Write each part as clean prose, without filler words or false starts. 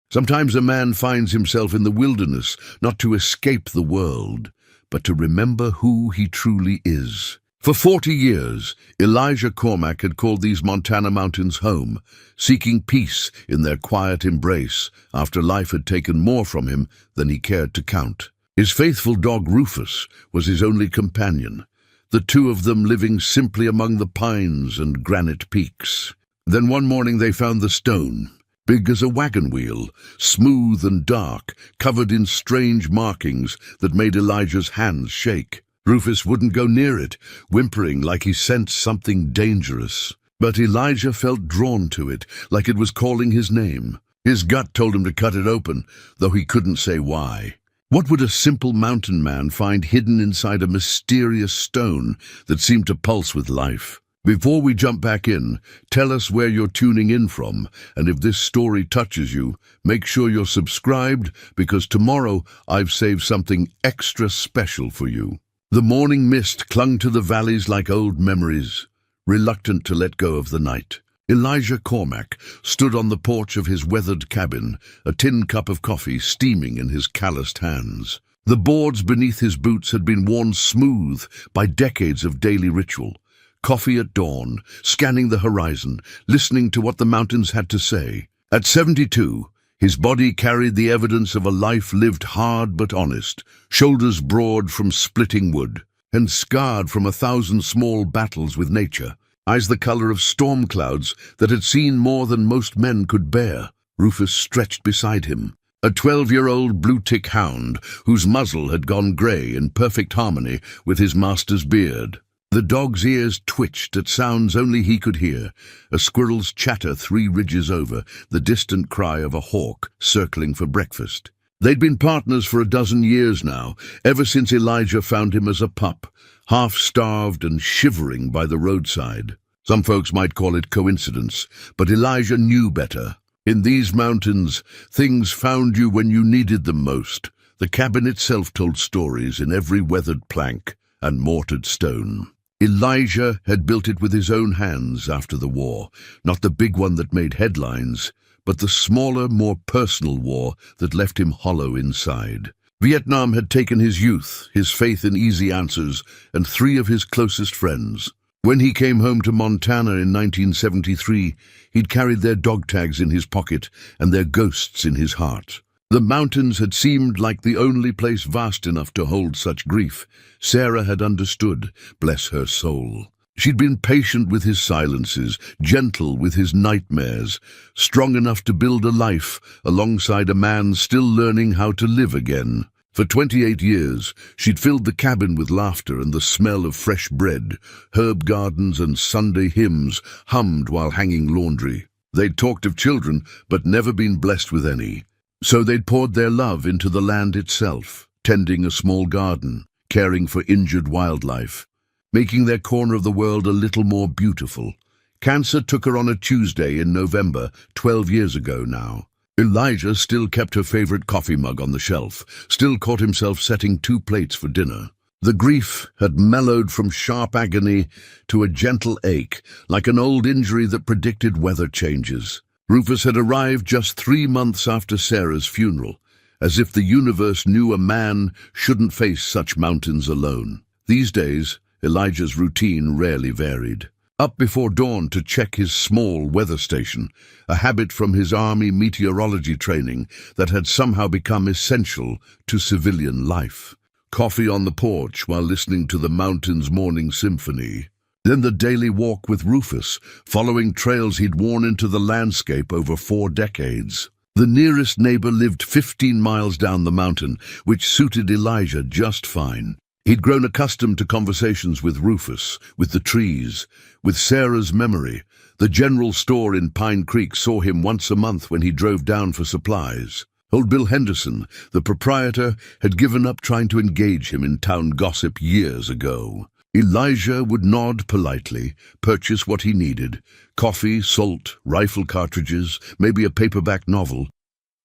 Sometimes a man finds himself in the wilderness, not to escape the world, but to remember who he truly is. For 40 years, Elijah Cormack had called these Montana mountains home, seeking peace in their quiet embrace after life had taken more from him than he cared to count. His faithful dog Rufus was his only companion, the two of them living simply among the pines and granite peaks. Then one morning they found the stone, big as a wagon wheel, smooth and dark, covered in strange markings that made Elijah's hands shake. Rufus wouldn't go near it, whimpering like he sensed something dangerous. But Elijah felt drawn to it, like it was calling his name. His gut told him to cut it open, though he couldn't say why. What would a simple mountain man find hidden inside a mysterious stone that seemed to pulse with life? Before we jump back in, tell us where you're tuning in from, and if this story touches you, make sure you're subscribed, because tomorrow I've saved something extra special for you. The morning mist clung to the valleys like old memories, reluctant to let go of the night. Elijah Cormack stood on the porch of his weathered cabin, a tin cup of coffee steaming in his calloused hands. The boards beneath his boots had been worn smooth by decades of daily ritual. Coffee at dawn, scanning the horizon, listening to what the mountains had to say. At 72, his body carried the evidence of a life lived hard but honest, shoulders broad from splitting wood, and scarred from 1,000 small battles with nature. Eyes the color of storm clouds that had seen more than most men could bear. Rufus stretched beside him, a 12-year-old blue-tick hound whose muzzle had gone gray in perfect harmony with his master's beard. The dog's ears twitched at sounds only he could hear, a squirrel's chatter 3 ridges over, the distant cry of a hawk circling for breakfast. They'd been partners for 12 years now, ever since Elijah found him as a pup, half-starved and shivering by the roadside. Some folks might call it coincidence, but Elijah knew better. In these mountains, things found you when you needed them most. The cabin itself told stories in every weathered plank and mortared stone. Elijah had built it with his own hands after the war, not the big one that made headlines, but the smaller, more personal war that left him hollow inside. Vietnam had taken his youth, his faith in easy answers, and 3 of his closest friends. When he came home to Montana in 1973, he'd carried their dog tags in his pocket and their ghosts in his heart. The mountains had seemed like the only place vast enough to hold such grief. Sarah had understood, bless her soul. She'd been patient with his silences, gentle with his nightmares, strong enough to build a life alongside a man still learning how to live again. For 28 years, she'd filled the cabin with laughter and the smell of fresh bread. Herb gardens and Sunday hymns hummed while hanging laundry. They'd talked of children, but never been blessed with any. So they'd poured their love into the land itself, tending a small garden, caring for injured wildlife, making their corner of the world a little more beautiful. Cancer took her on a Tuesday in November, 12 years ago now. Elijah still kept her favorite coffee mug on the shelf, still caught himself setting 2 plates for dinner. The grief had mellowed from sharp agony to a gentle ache, like an old injury that predicted weather changes. Rufus had arrived just 3 months after Sarah's funeral, as if the universe knew a man shouldn't face such mountains alone. These days, Elijah's routine rarely varied. Up before dawn to check his small weather station, a habit from his Army meteorology training that had somehow become essential to civilian life. Coffee on the porch while listening to the mountain's morning symphony. Then the daily walk with Rufus, following trails he'd worn into the landscape over 4 decades. The nearest neighbor lived 15 miles down the mountain, which suited Elijah just fine. He'd grown accustomed to conversations with Rufus, with the trees, with Sarah's memory. The general store in Pine Creek saw him once a month when he drove down for supplies. Old Bill Henderson, the proprietor, had given up trying to engage him in town gossip years ago. Elijah would nod politely, purchase what he needed, coffee, salt, rifle cartridges, maybe a paperback novel,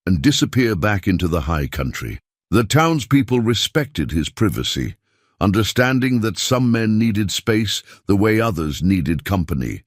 and disappear back into the high country. The townspeople respected his privacy, understanding that some men needed space the way others needed company.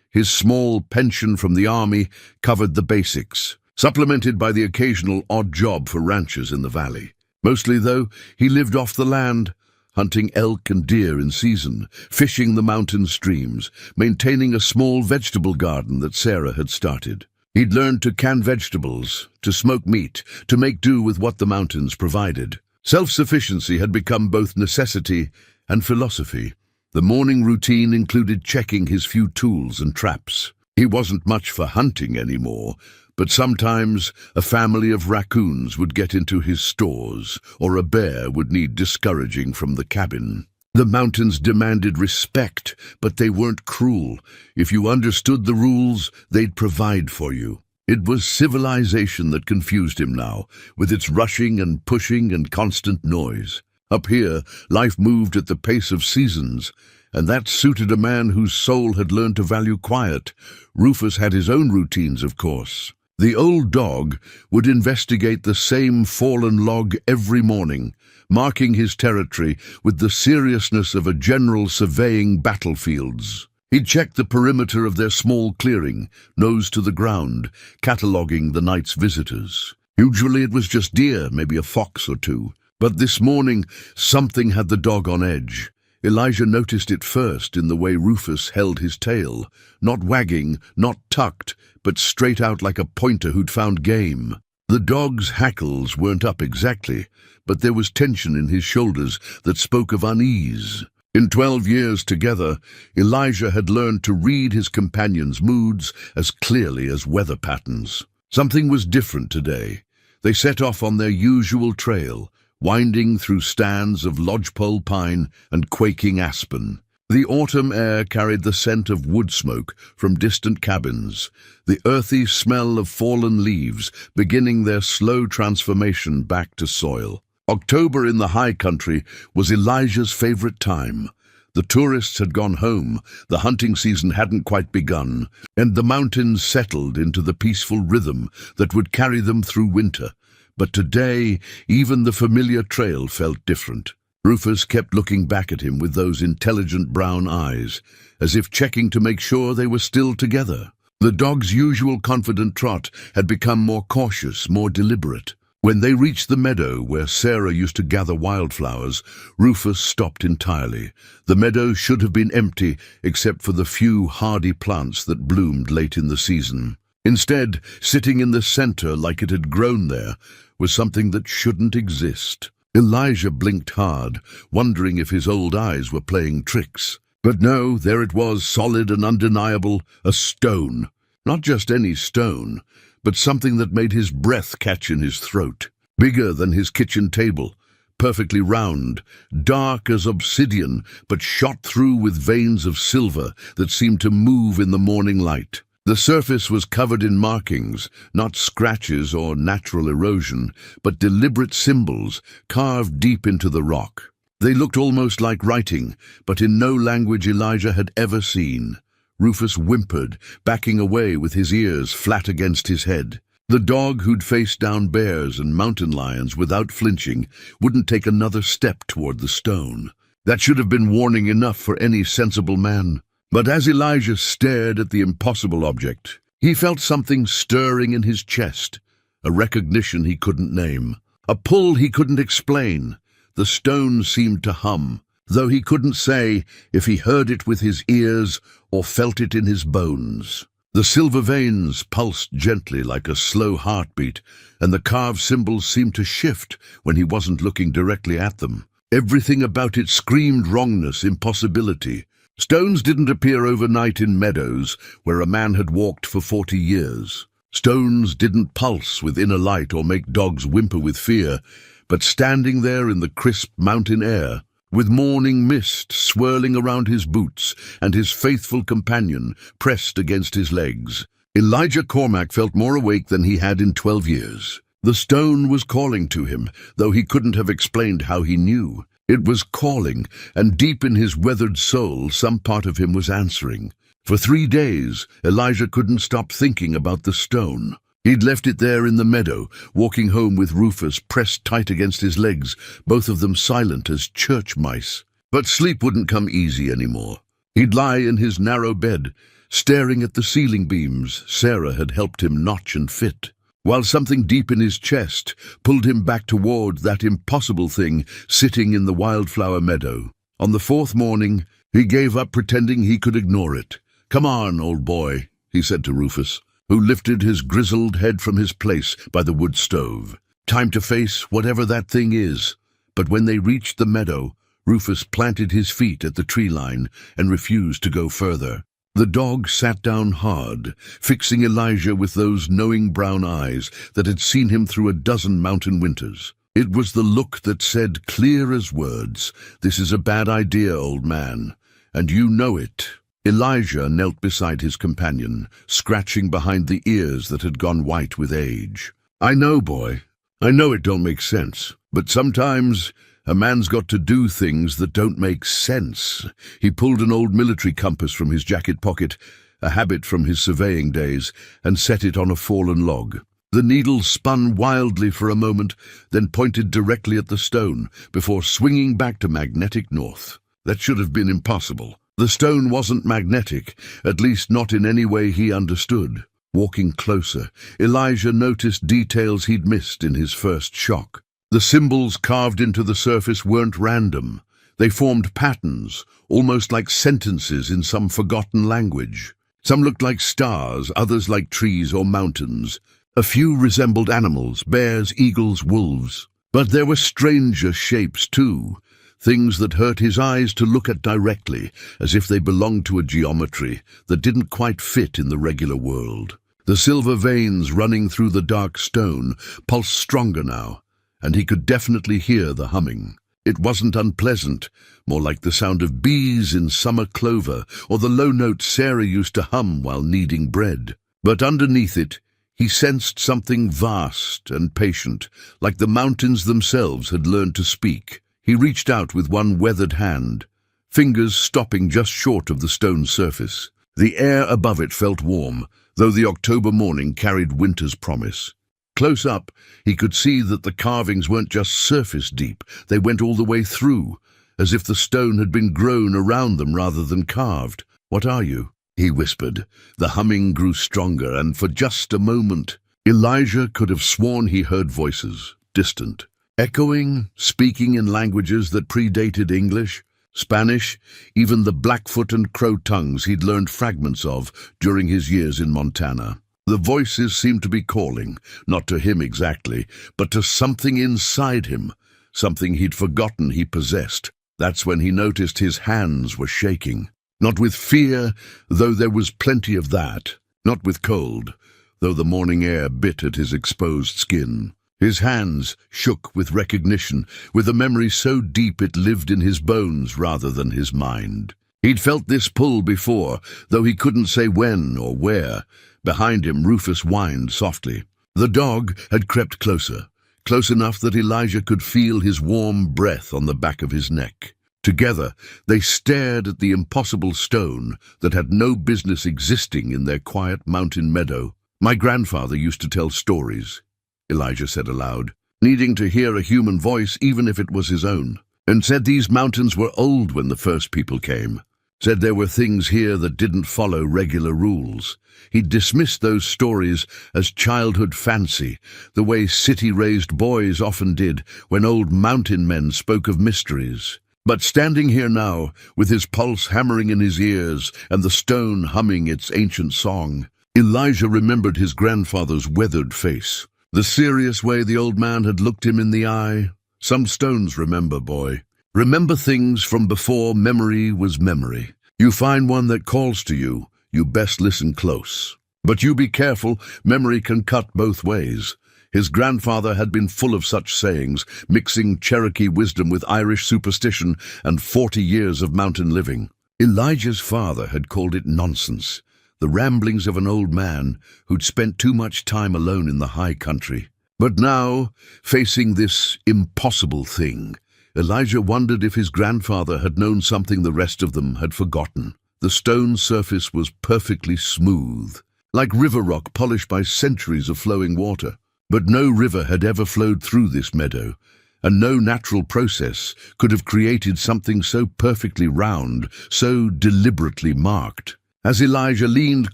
His small pension from the army covered the basics: supplemented by the occasional odd job for ranchers in the valley. Mostly, though, he lived off the land, hunting elk and deer in season, fishing the mountain streams, maintaining a small vegetable garden that Sarah had started. He'd learned to can vegetables, to smoke meat, to make do with what the mountains provided. Self-sufficiency had become both necessity and philosophy. The morning routine included checking his few tools and traps. He wasn't much for hunting anymore, but sometimes a family of raccoons would get into his stores, or a bear would need discouraging from the cabin. The mountains demanded respect, but they weren't cruel. If you understood the rules, they'd provide for you. It was civilization that confused him now, with its rushing and pushing and constant noise. Up here, life moved at the pace of seasons, and that suited a man whose soul had learned to value quiet. Rufus had his own routines, of course. The old dog would investigate the same fallen log every morning, marking his territory with the seriousness of a general surveying battlefields. He'd check the perimeter of their small clearing, nose to the ground, cataloguing the night's visitors. Usually it was just deer, maybe a fox or two. But this morning, something had the dog on edge. Elijah noticed it first in the way Rufus held his tail, not wagging, not tucked, but straight out like a pointer who'd found game. The dog's hackles weren't up exactly, but there was tension in his shoulders that spoke of unease. In 12 years together, Elijah had learned to read his companion's moods as clearly as weather patterns. Something was different today. They set off on their usual trail, winding through stands of lodgepole pine and quaking aspen. The autumn air carried the scent of wood smoke from distant cabins, the earthy smell of fallen leaves beginning their slow transformation back to soil. October in the high country was Elijah's favorite time. The tourists had gone home, the hunting season hadn't quite begun, and the mountains settled into the peaceful rhythm that would carry them through winter. But today, even the familiar trail felt different. Rufus kept looking back at him with those intelligent brown eyes, as if checking to make sure they were still together. The dog's usual confident trot had become more cautious, more deliberate. When they reached the meadow where Sarah used to gather wildflowers, Rufus stopped entirely. The meadow should have been empty, except for the few hardy plants that bloomed late in the season. Instead, sitting in the center like it had grown there, was something that shouldn't exist. Elijah blinked hard, wondering if his old eyes were playing tricks. But no, there it was, solid and undeniable, a stone. Not just any stone, but something that made his breath catch in his throat. Bigger than his kitchen table, perfectly round, dark as obsidian, but shot through with veins of silver that seemed to move in the morning light. The surface was covered in markings, not scratches or natural erosion, but deliberate symbols carved deep into the rock. They looked almost like writing, but in no language Elijah had ever seen. Rufus whimpered, backing away with his ears flat against his head. The dog who'd faced down bears and mountain lions without flinching wouldn't take another step toward the stone. That should have been warning enough for any sensible man. But as Elijah stared at the impossible object, he felt something stirring in his chest, a recognition he couldn't name, a pull he couldn't explain. The stone seemed to hum, though he couldn't say if he heard it with his ears or felt it in his bones. The silver veins pulsed gently like a slow heartbeat, and the carved symbols seemed to shift when he wasn't looking directly at them. Everything about it screamed wrongness, impossibility. Stones didn't appear overnight in meadows where a man had walked for 40 years. Stones didn't pulse with inner light or make dogs whimper with fear, but standing there in the crisp mountain air, with morning mist swirling around his boots and his faithful companion pressed against his legs, Elijah Cormac felt more awake than he had in 12 years. The stone was calling to him, though he couldn't have explained how he knew. It was calling, and deep in his weathered soul, some part of him was answering. For 3 days, Elijah couldn't stop thinking about the stone. He'd left it there in the meadow, walking home with Rufus pressed tight against his legs, both of them silent as church mice. But sleep wouldn't come easy anymore. He'd lie in his narrow bed, staring at the ceiling beams Sarah had helped him notch and fit. while something deep in his chest pulled him back toward that impossible thing sitting in the wildflower meadow. On the fourth morning, he gave up pretending he could ignore it. "Come on, old boy," he said to Rufus, who lifted his grizzled head from his place by the wood stove. "Time to face whatever that thing is." But when they reached the meadow, Rufus planted his feet at the tree line and refused to go further. The dog sat down hard, fixing Elijah with those knowing brown eyes that had seen him through a dozen mountain winters. It was the look that said, clear as words, "This is a bad idea, old man, and you know it." Elijah knelt beside his companion, scratching behind the ears that had gone white with age. "I know, boy. I know it don't make sense, but sometimes a man's got to do things that don't make sense." He pulled an old military compass from his jacket pocket, a habit from his surveying days, and set it on a fallen log. The needle spun wildly for a moment, then pointed directly at the stone, before swinging back to magnetic north. That should have been impossible. The stone wasn't magnetic, at least not in any way he understood. Walking closer, Elijah noticed details he'd missed in his first shock. The symbols carved into the surface weren't random. They formed patterns, almost like sentences in some forgotten language. Some looked like stars, others like trees or mountains. A few resembled animals, bears, eagles, wolves. But there were stranger shapes too, things that hurt his eyes to look at directly, as if they belonged to a geometry that didn't quite fit in the regular world. The silver veins running through the dark stone pulsed stronger now, and he could definitely hear the humming. It wasn't unpleasant, more like the sound of bees in summer clover, or the low note Sarah used to hum while kneading bread. But underneath it, he sensed something vast and patient, like the mountains themselves had learned to speak. He reached out with one weathered hand, fingers stopping just short of the stone surface. The air above it felt warm, though the October morning carried winter's promise. Close up, he could see that the carvings weren't just surface deep, they went all the way through, as if the stone had been grown around them rather than carved. "What are you?" he whispered. The humming grew stronger, and for just a moment, Elijah could have sworn he heard voices, distant, echoing, speaking in languages that predated English, Spanish, even the Blackfoot and Crow tongues he'd learned fragments of during his years in Montana. The voices seemed to be calling, not to him exactly, but to something inside him, something he'd forgotten he possessed. That's when he noticed his hands were shaking. Not with fear, though there was plenty of that. Not with cold, though the morning air bit at his exposed skin. His hands shook with recognition, with a memory so deep it lived in his bones rather than his mind. He'd felt this pull before, though he couldn't say when or where. Behind him, Rufus whined softly. The dog had crept closer, close enough that Elijah could feel his warm breath on the back of his neck. Together, they stared at the impossible stone that had no business existing in their quiet mountain meadow. "My grandfather used to tell stories," Elijah said aloud, needing to hear a human voice even if it was his own, "and said these mountains were old when the first people came. Said there were things here that didn't follow regular rules. He dismissed those stories as childhood fancy, the way city-raised boys often did when old mountain men spoke of mysteries. But standing here now, with his pulse hammering in his ears and the stone humming its ancient song, Elijah remembered his grandfather's weathered face, the serious way the old man had looked him in the eye. Some stones remember, boy. Remember things from before memory was memory. You find one that calls to you, you best listen close. But you be careful, memory can cut both ways. His grandfather had been full of such sayings, mixing Cherokee wisdom with Irish superstition and 40 years of mountain living. Elijah's father had called it nonsense, the ramblings of an old man who'd spent too much time alone in the high country. But now, facing this impossible thing, Elijah wondered if his grandfather had known something the rest of them had forgotten. The stone surface was perfectly smooth, like river rock polished by centuries of flowing water. But no river had ever flowed through this meadow, and no natural process could have created something so perfectly round, so deliberately marked. As Elijah leaned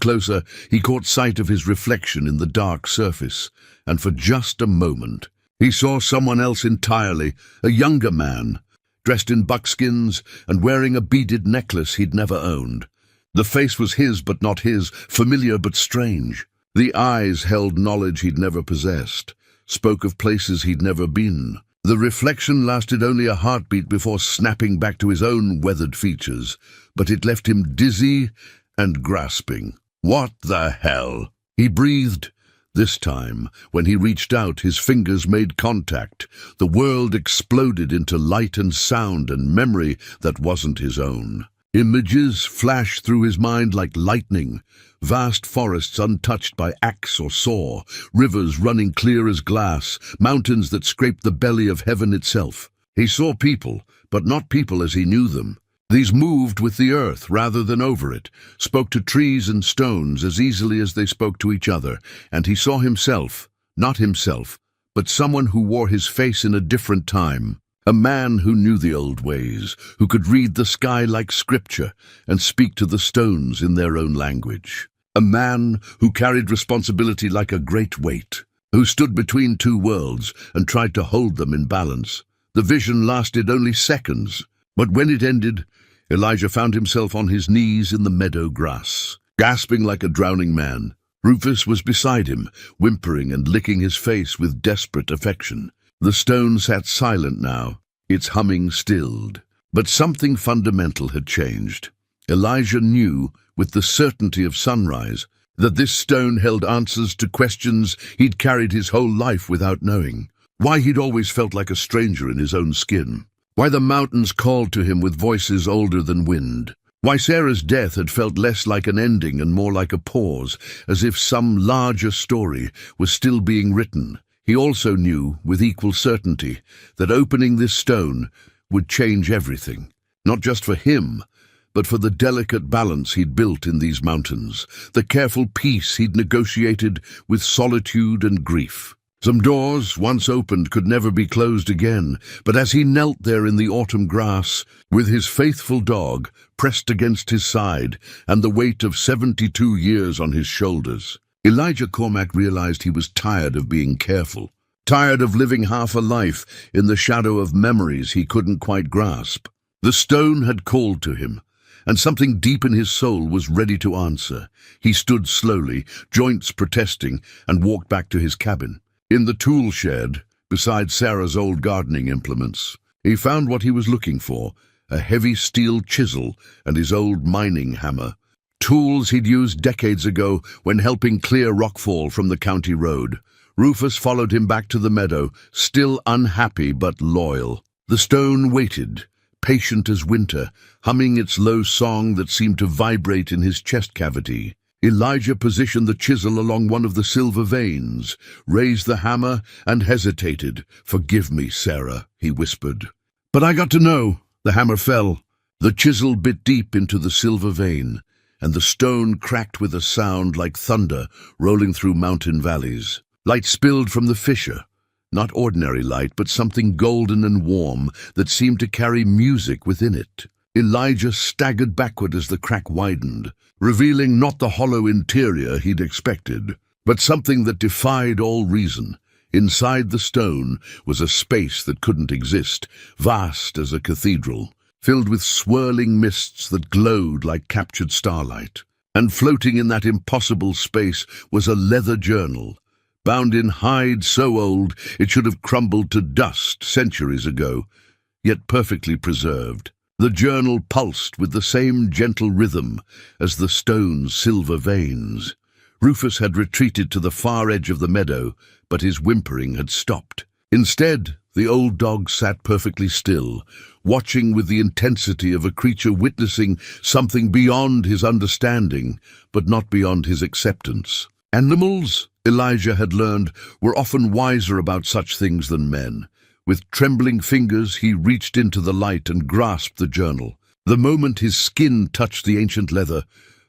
closer, he caught sight of his reflection in the dark surface, and for just a moment, he saw someone else entirely, a younger man, dressed in buckskins and wearing a beaded necklace he'd never owned. The face was his but not his, familiar but strange. The eyes held knowledge he'd never possessed, spoke of places he'd never been. The reflection lasted only a heartbeat before snapping back to his own weathered features, but it left him dizzy and grasping. "What the hell?" he breathed. This time, when he reached out, his fingers made contact. The world exploded into light and sound and memory that wasn't his own. Images flashed through his mind like lightning. Vast forests untouched by axe or saw, rivers running clear as glass, mountains that scraped the belly of heaven itself. He saw people, but not people as he knew them. These moved with the earth rather than over it, spoke to trees and stones as easily as they spoke to each other, and he saw himself, not himself, but someone who wore his face in a different time. A man who knew the old ways, who could read the sky like scripture and speak to the stones in their own language. A man who carried responsibility like a great weight, who stood between two worlds and tried to hold them in balance. The vision lasted only seconds, but when it ended, Elijah found himself on his knees in the meadow grass, gasping like a drowning man. Rufus was beside him, whimpering and licking his face with desperate affection. The stone sat silent now, its humming stilled. But something fundamental had changed. Elijah knew, with the certainty of sunrise, that this stone held answers to questions he'd carried his whole life without knowing. Why he'd always felt like a stranger in his own skin. Why the mountains called to him with voices older than wind. Why Sarah's death had felt less like an ending and more like a pause, as if some larger story was still being written. He also knew, with equal certainty, that opening this stone would change everything. Not just for him, but for the delicate balance he'd built in these mountains, the careful peace he'd negotiated with solitude and grief. Some doors, once opened, could never be closed again, but as he knelt there in the autumn grass, with his faithful dog pressed against his side and the weight of 72 years on his shoulders, Elijah Cormac realized he was tired of being careful, tired of living half a life in the shadow of memories he couldn't quite grasp. The stone had called to him, and something deep in his soul was ready to answer. He stood slowly, joints protesting, and walked back to his cabin. In the tool shed, beside Sarah's old gardening implements, he found what he was looking for, a heavy steel chisel and his old mining hammer. Tools he'd used decades ago when helping clear rockfall from the county road. Rufus followed him back to the meadow, still unhappy but loyal. The stone waited, patient as winter, humming its low song that seemed to vibrate in his chest cavity. Elijah positioned the chisel along one of the silver veins, raised the hammer, and hesitated. "Forgive me, Sarah," he whispered. "But I got to know." The hammer fell. The chisel bit deep into the silver vein, and the stone cracked with a sound like thunder rolling through mountain valleys. Light spilled from the fissure, not ordinary light, but something golden and warm that seemed to carry music within it. Elijah staggered backward as the crack widened, revealing not the hollow interior he'd expected, but something that defied all reason. Inside the stone was a space that couldn't exist, vast as a cathedral, filled with swirling mists that glowed like captured starlight. And floating in that impossible space was a leather journal, bound in hide so old it should have crumbled to dust centuries ago, yet perfectly preserved. The journal pulsed with the same gentle rhythm as the stone's silver veins. Rufus had retreated to the far edge of the meadow, but his whimpering had stopped. Instead, the old dog sat perfectly still, watching with the intensity of a creature witnessing something beyond his understanding, but not beyond his acceptance. Animals, Elijah had learned, were often wiser about such things than men. With trembling fingers, he reached into the light and grasped the journal. The moment his skin touched the ancient leather,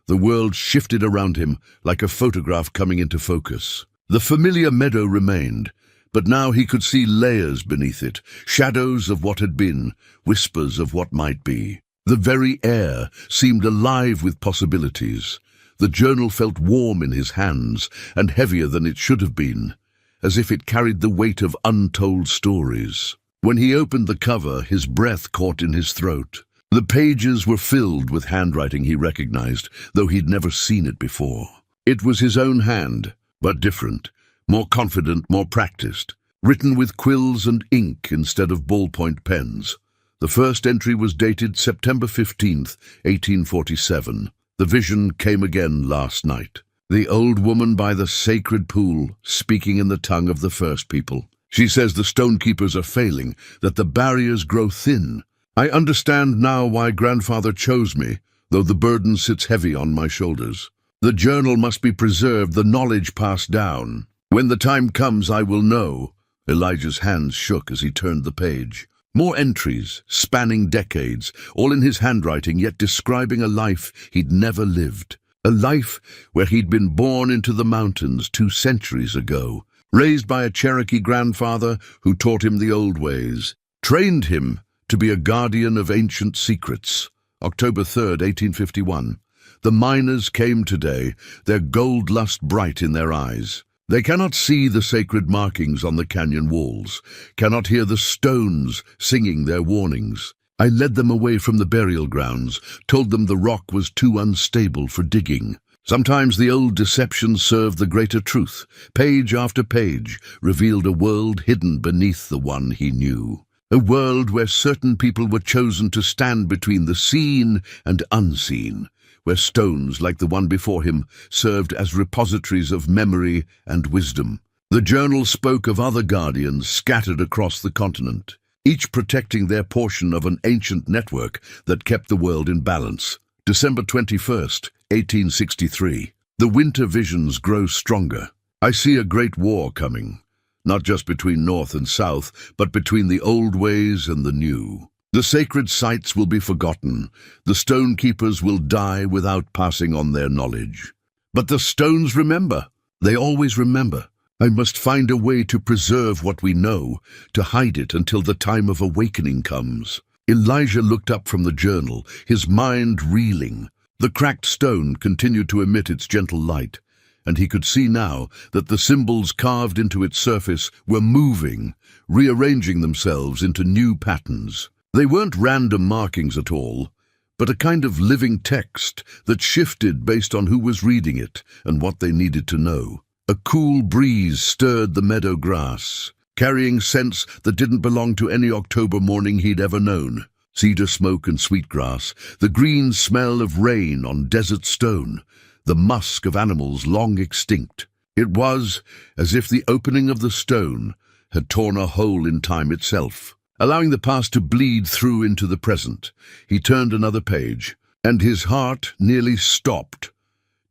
the world shifted around him like a photograph coming into focus. The familiar meadow remained, but now he could see layers beneath it, shadows of what had been, whispers of what might be. The very air seemed alive with possibilities. The journal felt warm in his hands and heavier than it should have been, as if it carried the weight of untold stories. When he opened the cover, his breath caught in his throat. The pages were filled with handwriting he recognized, though he'd never seen it before. It was his own hand, but different, more confident, more practiced, written with quills and ink instead of ballpoint pens. The first entry was dated September 15th, 1847. The vision came again last night. The old woman by the sacred pool, speaking in the tongue of the first people. She says the stonekeepers are failing, that the barriers grow thin. I understand now why grandfather chose me, though the burden sits heavy on my shoulders. The journal must be preserved, the knowledge passed down. When the time comes, I will know. Elijah's hands shook as he turned the page. More entries, spanning decades, all in his handwriting, yet describing a life he'd never lived. A life where he'd been born into the mountains 2 centuries ago, raised by a Cherokee grandfather who taught him the old ways, trained him to be a guardian of ancient secrets. October 3rd, 1851. The miners came today, their gold lust bright in their eyes. They cannot see the sacred markings on the canyon walls, cannot hear the stones singing their warnings. I led them away from the burial grounds, told them the rock was too unstable for digging. Sometimes the old deception served the greater truth. Page after page revealed a world hidden beneath the one he knew. A world where certain people were chosen to stand between the seen and unseen, where stones like the one before him served as repositories of memory and wisdom. The journal spoke of other guardians scattered across the continent, each protecting their portion of an ancient network that kept the world in balance. December 21st, 1863. The winter visions grow stronger. I see a great war coming, not just between North and South, but between the old ways and the new. The sacred sites will be forgotten. The stone keepers will die without passing on their knowledge. But the stones remember. They always remember. I must find a way to preserve what we know, to hide it until the time of awakening comes. Elijah looked up from the journal, his mind reeling. The cracked stone continued to emit its gentle light, and he could see now that the symbols carved into its surface were moving, rearranging themselves into new patterns. They weren't random markings at all, but a kind of living text that shifted based on who was reading it and what they needed to know. A cool breeze stirred the meadow grass, carrying scents that didn't belong to any October morning he'd ever known. Cedar smoke and sweetgrass, the green smell of rain on desert stone, the musk of animals long extinct. It was as if the opening of the stone had torn a hole in time itself, allowing the past to bleed through into the present. He turned another page, and his heart nearly stopped.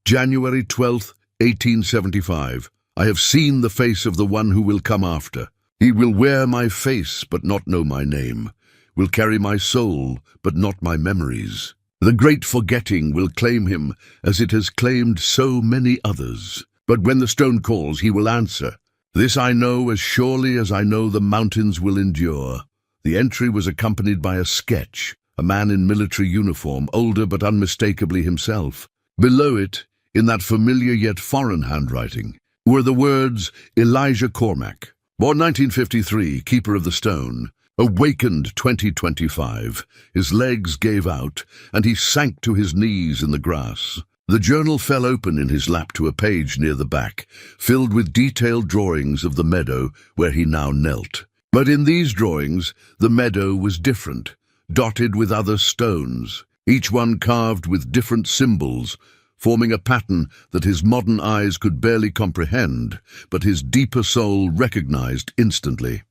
January 12th, 1875. I have seen the face of the one who will come after. He will wear my face, but not know my name, will carry my soul, but not my memories. The great forgetting will claim him as it has claimed so many others. But when the stone calls, he will answer. This I know as surely as I know the mountains will endure. The entry was accompanied by a sketch, a man in military uniform, older but unmistakably himself. Below it, in that familiar yet foreign handwriting, were the words Elijah Cormack, born 1953, keeper of the stone, awakened 2025. His legs gave out, and he sank to his knees in the grass. The journal fell open in his lap to a page near the back, filled with detailed drawings of the meadow where he now knelt. But in these drawings, the meadow was different, dotted with other stones, each one carved with different symbols, forming a pattern that his modern eyes could barely comprehend, but his deeper soul recognized instantly.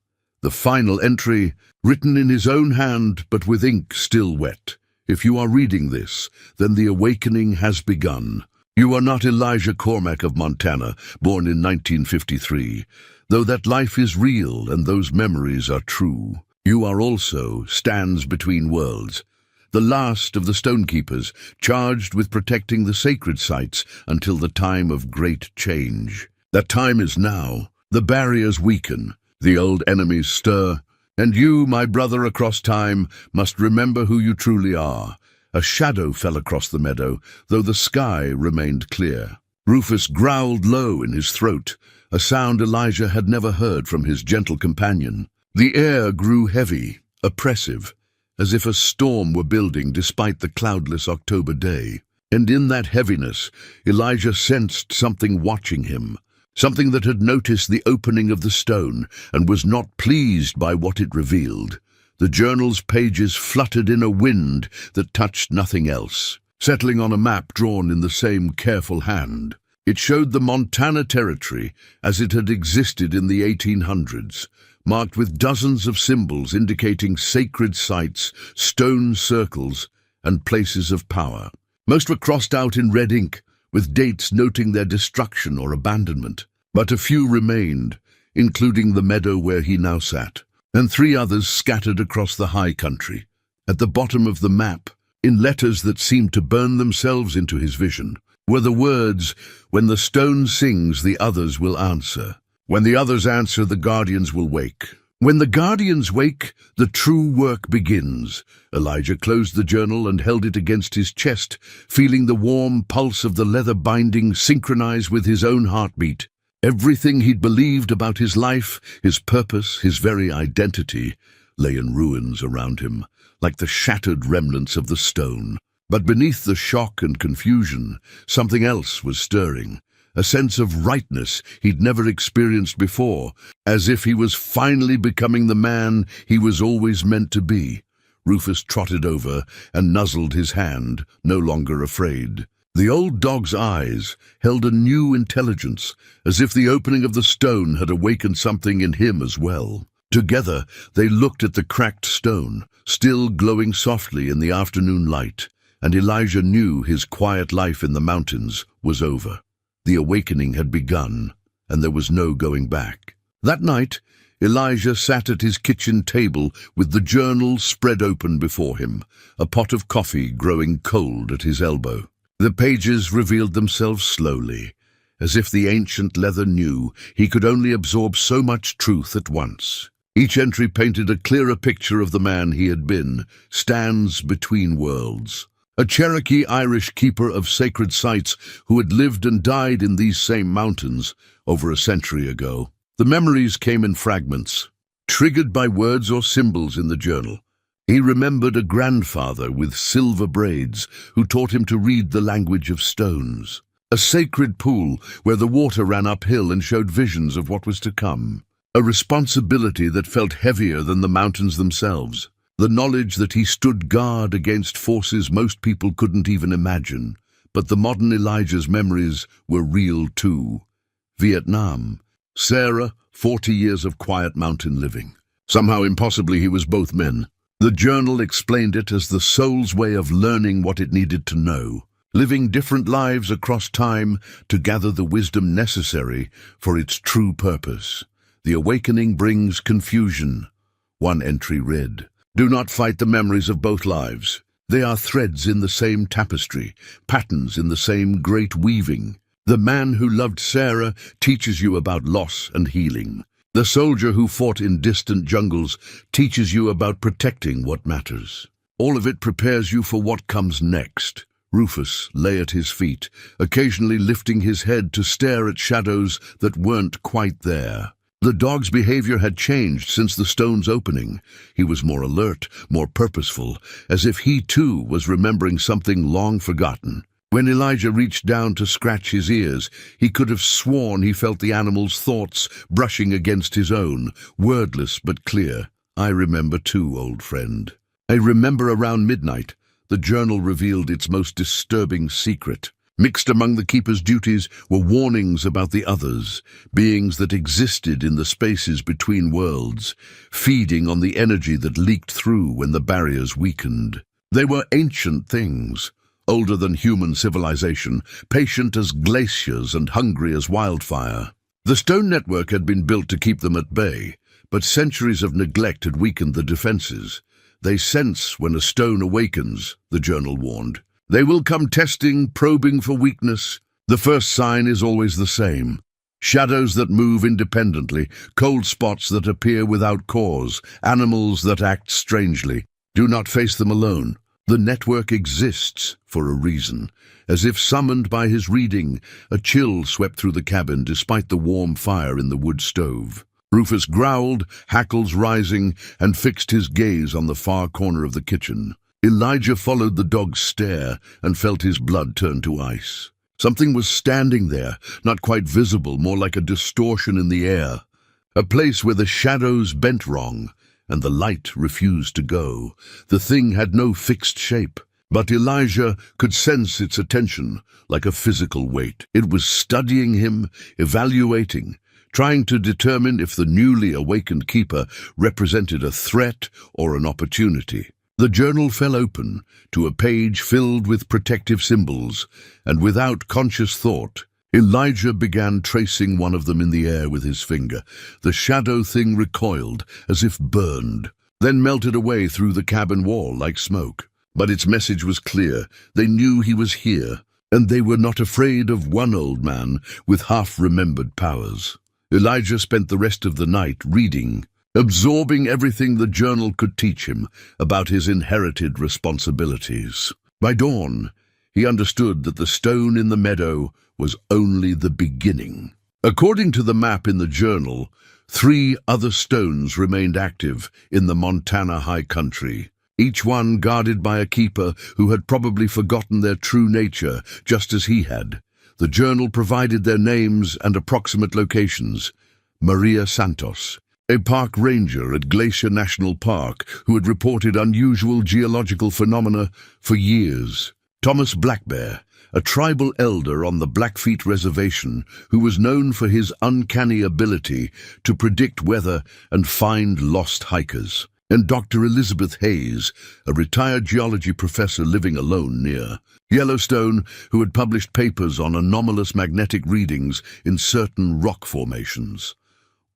The final entry, written in his own hand but with ink still wet. If you are reading this, then the awakening has begun. You are not Elijah Cormack of Montana, born in 1953. Though that life is real and those memories are true, you are also stands between worlds, the last of the stonekeepers, charged with protecting the sacred sites until the time of great change. That time is now. The barriers weaken, the old enemies stir, And you, my brother across time, must remember who you truly are. A shadow fell across the meadow, though the sky remained clear. Rufus growled low in his throat, a sound Elijah had never heard from his gentle companion. The air grew heavy, oppressive, as if a storm were building despite the cloudless October day. And in that heaviness, Elijah sensed something watching him, something that had noticed the opening of the stone and was not pleased by what it revealed. The journal's pages fluttered in a wind that touched nothing else, settling on a map drawn in the same careful hand. It showed the Montana Territory as it had existed in the 1800s, marked with dozens of symbols indicating sacred sites, stone circles, and places of power. Most were crossed out in red ink, with dates noting their destruction or abandonment. But a few remained, including the meadow where he now sat, and 3 others scattered across the high country. At the bottom of the map, in letters that seemed to burn themselves into his vision, were the words, "When the stone sings, the others will answer. When the others answer, the guardians will wake. When the guardians wake, the true work begins." Elijah closed the journal and held it against his chest, feeling the warm pulse of the leather binding synchronize with his own heartbeat. Everything he'd believed about his life, his purpose, his very identity, lay in ruins around him, like the shattered remnants of the stone. But beneath the shock and confusion, something else was stirring, a sense of rightness he'd never experienced before, as if he was finally becoming the man he was always meant to be. Rufus trotted over and nuzzled his hand, no longer afraid. The old dog's eyes held a new intelligence, as if the opening of the stone had awakened something in him as well. Together, they looked at the cracked stone, still glowing softly in the afternoon light, and Elijah knew his quiet life in the mountains was over. The awakening had begun, and there was no going back. That night, Elijah sat at his kitchen table with the journal spread open before him, a pot of coffee growing cold at his elbow. The pages revealed themselves slowly, as if the ancient leather knew he could only absorb so much truth at once. Each entry painted a clearer picture of the man he had been, stands between worlds. A Cherokee Irish keeper of sacred sites who had lived and died in these same mountains over a century ago. The memories came in fragments, triggered by words or symbols in the journal. He remembered a grandfather with silver braids who taught him to read the language of stones. A sacred pool where the water ran uphill and showed visions of what was to come. A responsibility that felt heavier than the mountains themselves. The knowledge that he stood guard against forces most people couldn't even imagine. But the modern Elijah's memories were real too. Vietnam. Sarah, 40 years of quiet mountain living. Somehow impossibly he was both men. The journal explained it as the soul's way of learning what it needed to know, living different lives across time to gather the wisdom necessary for its true purpose. The awakening brings confusion. One entry read, "Do not fight the memories of both lives. They are threads in the same tapestry, patterns in the same great weaving. The man who loved Sarah teaches you about loss and healing. The soldier who fought in distant jungles teaches you about protecting what matters. All of it prepares you for what comes next." Rufus lay at his feet, occasionally lifting his head to stare at shadows that weren't quite there. The dog's behavior had changed since the stone's opening. He was more alert, more purposeful, as if he too was remembering something long forgotten. When Elijah reached down to scratch his ears, he could have sworn he felt the animal's thoughts brushing against his own, wordless but clear. "I remember too, old friend. I remember around midnight, the journal revealed its most disturbing secret. Mixed among the keeper's duties were warnings about the others, beings that existed in the spaces between worlds, feeding on the energy that leaked through when the barriers weakened. They were ancient things, older than human civilization, patient as glaciers and hungry as wildfire. The stone network had been built to keep them at bay, but centuries of neglect had weakened the defenses. "They sense when a stone awakens," the journal warned. "They will come testing, probing for weakness. The first sign is always the same. Shadows that move independently, cold spots that appear without cause, animals that act strangely. Do not face them alone. The network exists for a reason. As if summoned by his reading, a chill swept through the cabin despite the warm fire in the wood stove. Rufus growled, hackles rising, and fixed his gaze on the far corner of the kitchen. Elijah followed the dog's stare and felt his blood turn to ice. Something was standing there, not quite visible, more like a distortion in the air. A place where the shadows bent wrong, and the light refused to go. The thing had no fixed shape, but Elijah could sense its attention, like a physical weight. It was studying him, evaluating, trying to determine if the newly awakened keeper represented a threat or an opportunity. The journal fell open to a page filled with protective symbols, and without conscious thought, Elijah began tracing one of them in the air with his finger. The shadow thing recoiled, as if burned, then melted away through the cabin wall like smoke. But its message was clear. They knew he was here, and they were not afraid of one old man with half-remembered powers. Elijah spent the rest of the night reading, absorbing everything the journal could teach him about his inherited responsibilities. By dawn, he understood that the stone in the meadow was only the beginning. According to the map in the journal, 3 other stones remained active in the Montana high country, each one guarded by a keeper who had probably forgotten their true nature, just as he had. The journal provided their names and approximate locations. Maria Santos, a park ranger at Glacier National Park who had reported unusual geological phenomena for years. Thomas Blackbear, a tribal elder on the Blackfeet Reservation who was known for his uncanny ability to predict weather and find lost hikers. And Dr. Elizabeth Hayes, a retired geology professor living alone near Yellowstone, who had published papers on anomalous magnetic readings in certain rock formations.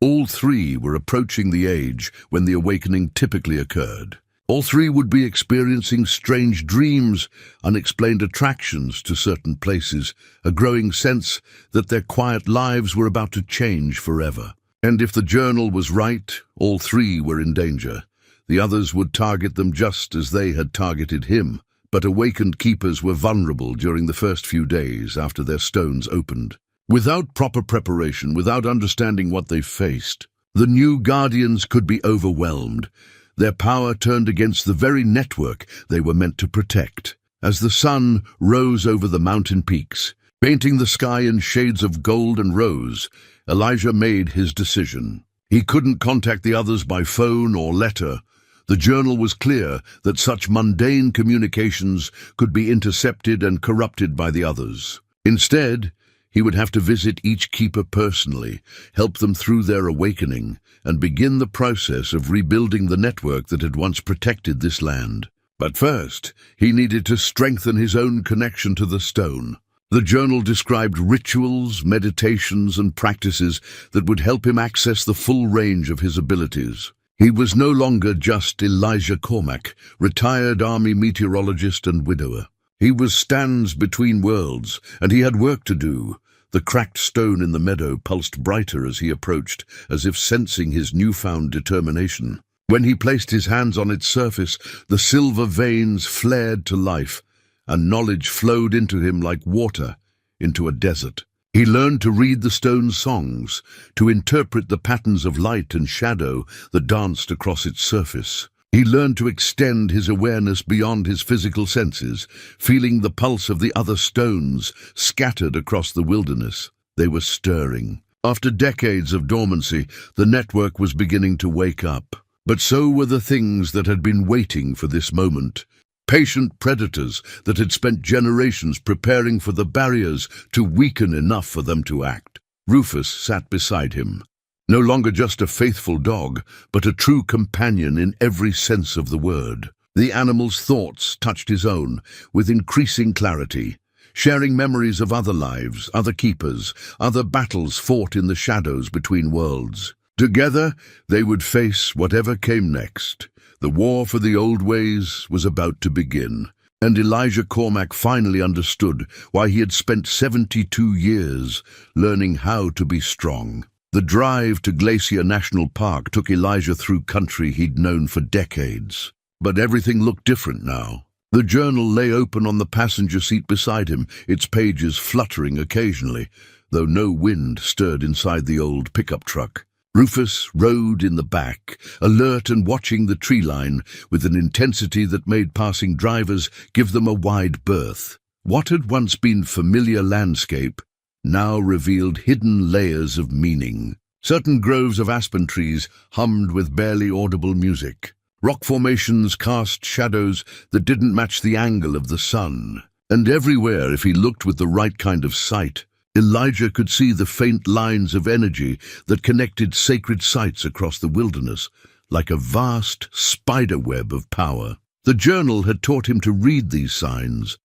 All 3 were approaching the age when the awakening typically occurred. All 3 would be experiencing strange dreams, unexplained attractions to certain places, a growing sense that their quiet lives were about to change forever. And if the journal was right, all 3 were in danger. The others would target them just as they had targeted him, but awakened keepers were vulnerable during the first few days after their stones opened. Without proper preparation, without understanding what they faced, the new guardians could be overwhelmed. Their power turned against the very network they were meant to protect. As the sun rose over the mountain peaks, painting the sky in shades of gold and rose, Elijah made his decision. He couldn't contact the others by phone or letter. The journal was clear that such mundane communications could be intercepted and corrupted by the others. Instead, he would have to visit each keeper personally, help them through their awakening, and begin the process of rebuilding the network that had once protected this land. But first, he needed to strengthen his own connection to the stone. The journal described rituals, meditations, and practices that would help him access the full range of his abilities. He was no longer just Elijah Cormack, retired Army meteorologist and widower. He was stands between worlds, and he had work to do. The cracked stone in the meadow pulsed brighter as he approached, as if sensing his newfound determination. When he placed his hands on its surface, the silver veins flared to life, and knowledge flowed into him like water into a desert. He learned to read the stone's songs, to interpret the patterns of light and shadow that danced across its surface. He learned to extend his awareness beyond his physical senses, feeling the pulse of the other stones scattered across the wilderness. They were stirring. After decades of dormancy, the network was beginning to wake up. But so were the things that had been waiting for this moment. Patient predators that had spent generations preparing for the barriers to weaken enough for them to act. Rufus sat beside him. No longer just a faithful dog, but a true companion in every sense of the word. The animal's thoughts touched his own with increasing clarity, sharing memories of other lives, other keepers, other battles fought in the shadows between worlds. Together, they would face whatever came next. The war for the old ways was about to begin. And Elijah Cormack finally understood why he had spent 72 years learning how to be strong. The drive to Glacier National Park took Elijah through country he'd known for decades. But everything looked different now. The journal lay open on the passenger seat beside him, its pages fluttering occasionally, though no wind stirred inside the old pickup truck. Rufus rode in the back, alert and watching the tree line with an intensity that made passing drivers give them a wide berth. What had once been familiar landscape now revealed hidden layers of meaning. Certain groves of aspen trees hummed with barely audible music. Rock formations cast shadows that didn't match the angle of the sun. And everywhere, if he looked with the right kind of sight, Elijah could see the faint lines of energy that connected sacred sites across the wilderness, like a vast spiderweb of power. The journal had taught him to read these signs,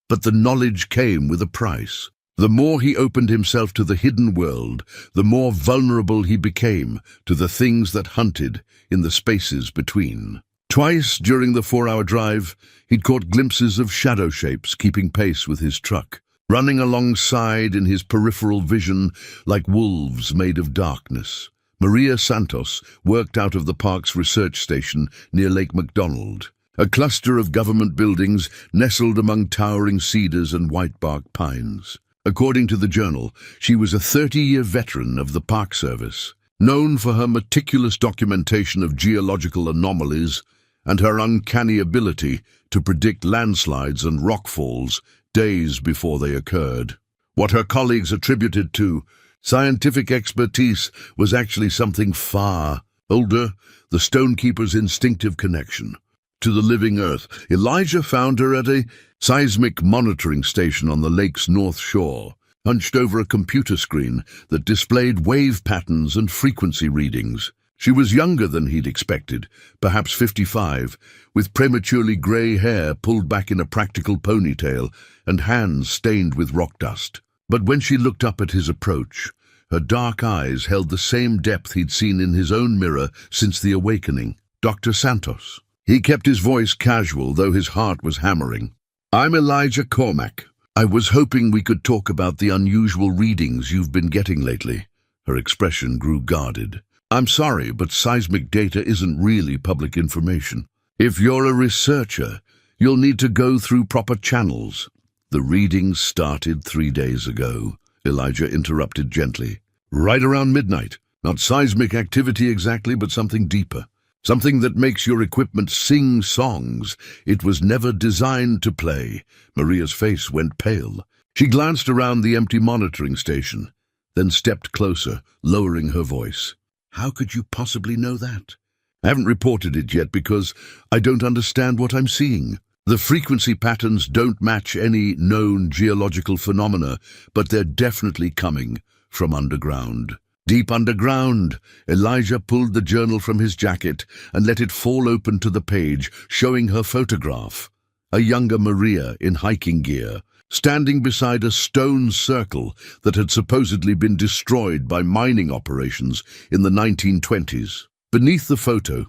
but the knowledge came with a price. The more he opened himself to the hidden world, the more vulnerable he became to the things that hunted in the spaces between. Twice during the 4-hour drive, he'd caught glimpses of shadow shapes keeping pace with his truck, running alongside in his peripheral vision like wolves made of darkness. Maria Santos worked out of the park's research station near Lake McDonald, a cluster of government buildings nestled among towering cedars and whitebark pines. According to the journal, she was a 30-year veteran of the Park Service, known for her meticulous documentation of geological anomalies and her uncanny ability to predict landslides and rockfalls days before they occurred. What her colleagues attributed to scientific expertise was actually something far older, the stonekeeper's instinctive connection to the living earth. Elijah found her at a seismic monitoring station on the lake's north shore, hunched over a computer screen that displayed wave patterns and frequency readings. She was younger than he'd expected, perhaps 55, with prematurely grey hair pulled back in a practical ponytail and hands stained with rock dust. But when she looked up at his approach, her dark eyes held the same depth he'd seen in his own mirror since the awakening. Dr. Santos. He kept his voice casual, though his heart was hammering. "I'm Elijah Cormack. I was hoping we could talk about the unusual readings you've been getting lately." Her expression grew guarded. "I'm sorry, but seismic data isn't really public information. If you're a researcher, you'll need to go through proper channels." "The readings started 3 days ago," Elijah interrupted gently. "Right around midnight. Not seismic activity exactly, but something deeper. Something that makes your equipment sing songs it was never designed to play." Maria's face went pale. She glanced around the empty monitoring station, then stepped closer, lowering her voice. "How could you possibly know that?" "I haven't reported it yet because I don't understand what I'm seeing. The frequency patterns don't match any known geological phenomena, but they're definitely coming from underground." Deep underground. Elijah pulled the journal from his jacket and let it fall open to the page, showing her photograph. A younger Maria in hiking gear, standing beside a stone circle that had supposedly been destroyed by mining operations in the 1920s. Beneath the photo,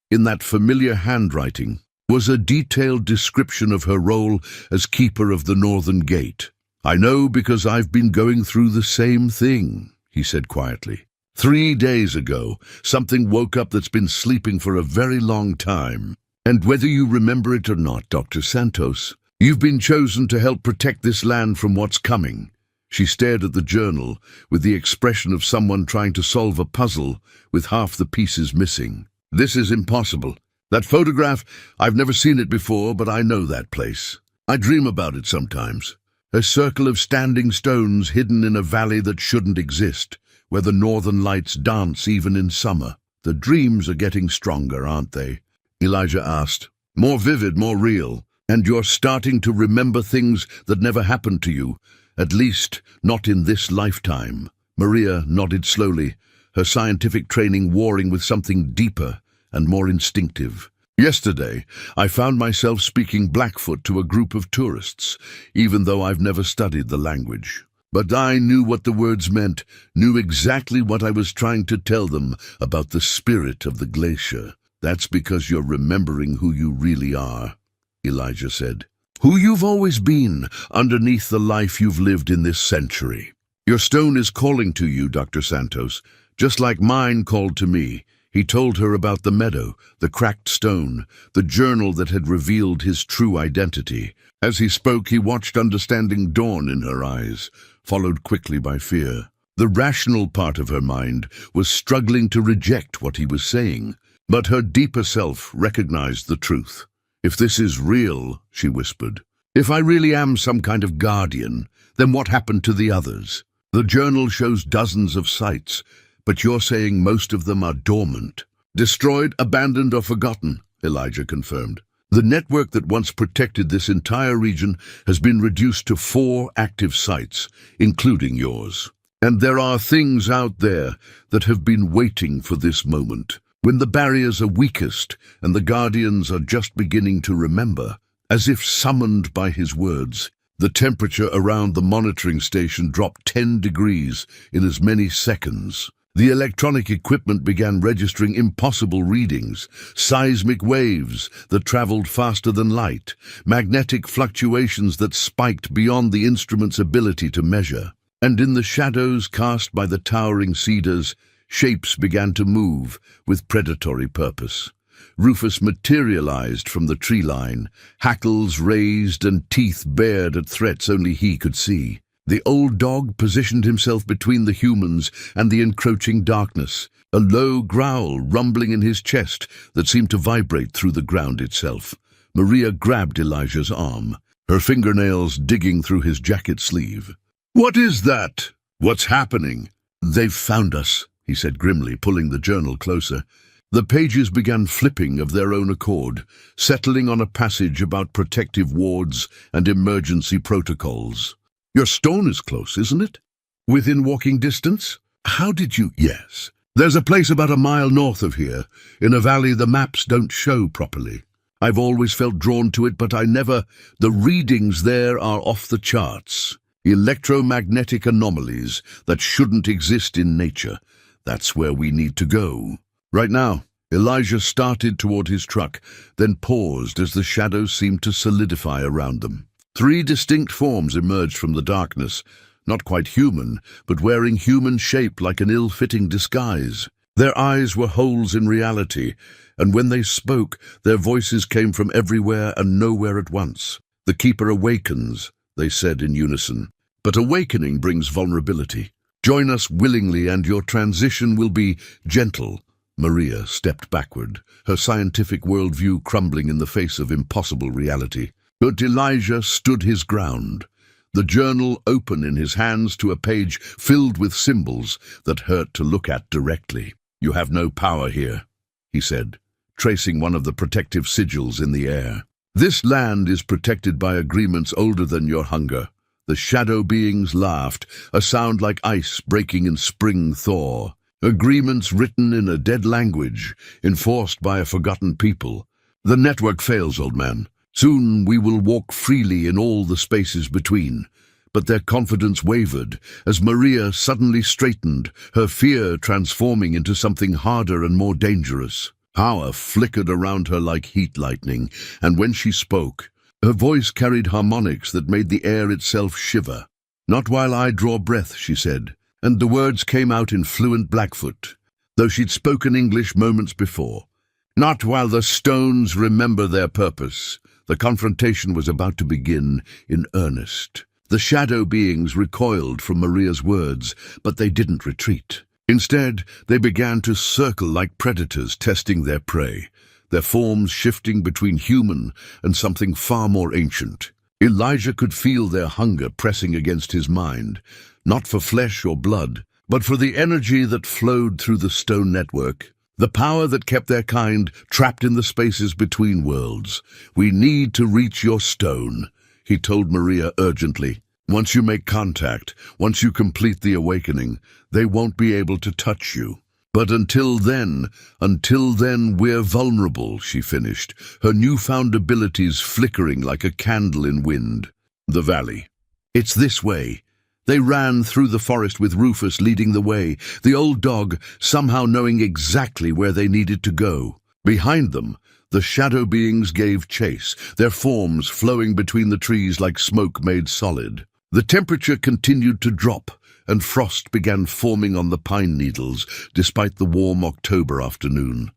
in that familiar handwriting, was a detailed description of her role as keeper of the Northern Gate. "I know because I've been going through the same thing," he said quietly. 3 days ago, something woke up that's been sleeping for a very long time. And whether you remember it or not, Dr. Santos, you've been chosen to help protect this land from what's coming." She stared at the journal with the expression of someone trying to solve a puzzle with half the pieces missing. "This is impossible. That photograph, I've never seen it before, but I know that place. I dream about it sometimes. A circle of standing stones hidden in a valley that shouldn't exist, where the northern lights dance even in summer." "The dreams are getting stronger, aren't they?" Elijah asked. "More vivid, more real. And you're starting to remember things that never happened to you, at least not in this lifetime." Maria nodded slowly, her scientific training warring with something deeper and more instinctive. "Yesterday, I found myself speaking Blackfoot to a group of tourists, even though I've never studied the language. But I knew what the words meant, knew exactly what I was trying to tell them about the spirit of the glacier." "That's because you're remembering who you really are," Elijah said. Who you've always been underneath the life you've lived in this century. Your stone is calling to you, Dr. Santos, just like mine called to me. He told her about the meadow, the cracked stone, the journal that had revealed his true identity. As he spoke, he watched understanding dawn in her eyes, followed quickly by fear. The rational part of her mind was struggling to reject what he was saying, but her deeper self recognized the truth. If this is real, she whispered, if I really am some kind of guardian, then what happened to the others? The journal shows dozens of sites, but you're saying most of them are dormant. Destroyed, abandoned, or forgotten, Elijah confirmed. The network that once protected this entire region has been reduced to 4 active sites, including yours. And there are things out there that have been waiting for this moment, when the barriers are weakest and the guardians are just beginning to remember. As if summoned by his words, the temperature around the monitoring station dropped 10 degrees in as many seconds. The electronic equipment began registering impossible readings, seismic waves that traveled faster than light, magnetic fluctuations that spiked beyond the instrument's ability to measure. And in the shadows cast by the towering cedars, shapes began to move with predatory purpose. Rufus materialized from the tree line, hackles raised and teeth bared at threats only he could see. The old dog positioned himself between the humans and the encroaching darkness, a low growl rumbling in his chest that seemed to vibrate through the ground itself. Maria grabbed Elijah's arm, her fingernails digging through his jacket sleeve. "What is that? What's happening?" "They've found us," he said grimly, pulling the journal closer. The pages began flipping of their own accord, settling on a passage about protective wards and emergency protocols. "Your stone is close, isn't it? Within walking distance? How did you—" "Yes. There's a place about a mile north of here, in a valley the maps don't show properly. I've always felt drawn to it, but I never— The readings there are off the charts. Electromagnetic anomalies that shouldn't exist in nature. That's where we need to go." Right now, Elijah started toward his truck, then paused as the shadows seemed to solidify around them. 3 distinct forms emerged from the darkness, not quite human, but wearing human shape like an ill-fitting disguise. Their eyes were holes in reality, and when they spoke, their voices came from everywhere and nowhere at once. "The Keeper awakens," they said in unison. "But awakening brings vulnerability. Join us willingly and your transition will be gentle." Maria stepped backward, her scientific worldview crumbling in the face of impossible reality. But Elijah stood his ground, the journal open in his hands to a page filled with symbols that hurt to look at directly. "You have no power here," he said, tracing one of the protective sigils in the air. "This land is protected by agreements older than your hunger." The shadow beings laughed, a sound like ice breaking in spring thaw. "Agreements written in a dead language, enforced by a forgotten people. The network fails, old man. Soon we will walk freely in all the spaces between." But their confidence wavered as Maria suddenly straightened, her fear transforming into something harder and more dangerous. Power flickered around her like heat lightning, and when she spoke, her voice carried harmonics that made the air itself shiver. "Not while I draw breath," she said, and the words came out in fluent Blackfoot, though she'd spoken English moments before. "Not while the stones remember their purpose." The confrontation was about to begin in earnest. The shadow beings recoiled from Maria's words, but they didn't retreat. Instead, they began to circle like predators testing their prey, their forms shifting between human and something far more ancient. Elijah could feel their hunger pressing against his mind, not for flesh or blood, but for the energy that flowed through the stone network, the power that kept their kind trapped in the spaces between worlds. "We need to reach your stone," he told Maria urgently. "Once you make contact, once you complete the awakening, they won't be able to touch you. But until then, we're vulnerable," she finished, her newfound abilities flickering like a candle in wind. "The valley. It's this way." They ran through the forest with Rufus leading the way, the old dog somehow knowing exactly where they needed to go. Behind them, the shadow beings gave chase, their forms flowing between the trees like smoke made solid. The temperature continued to drop, and frost began forming on the pine needles, despite the warm October afternoon.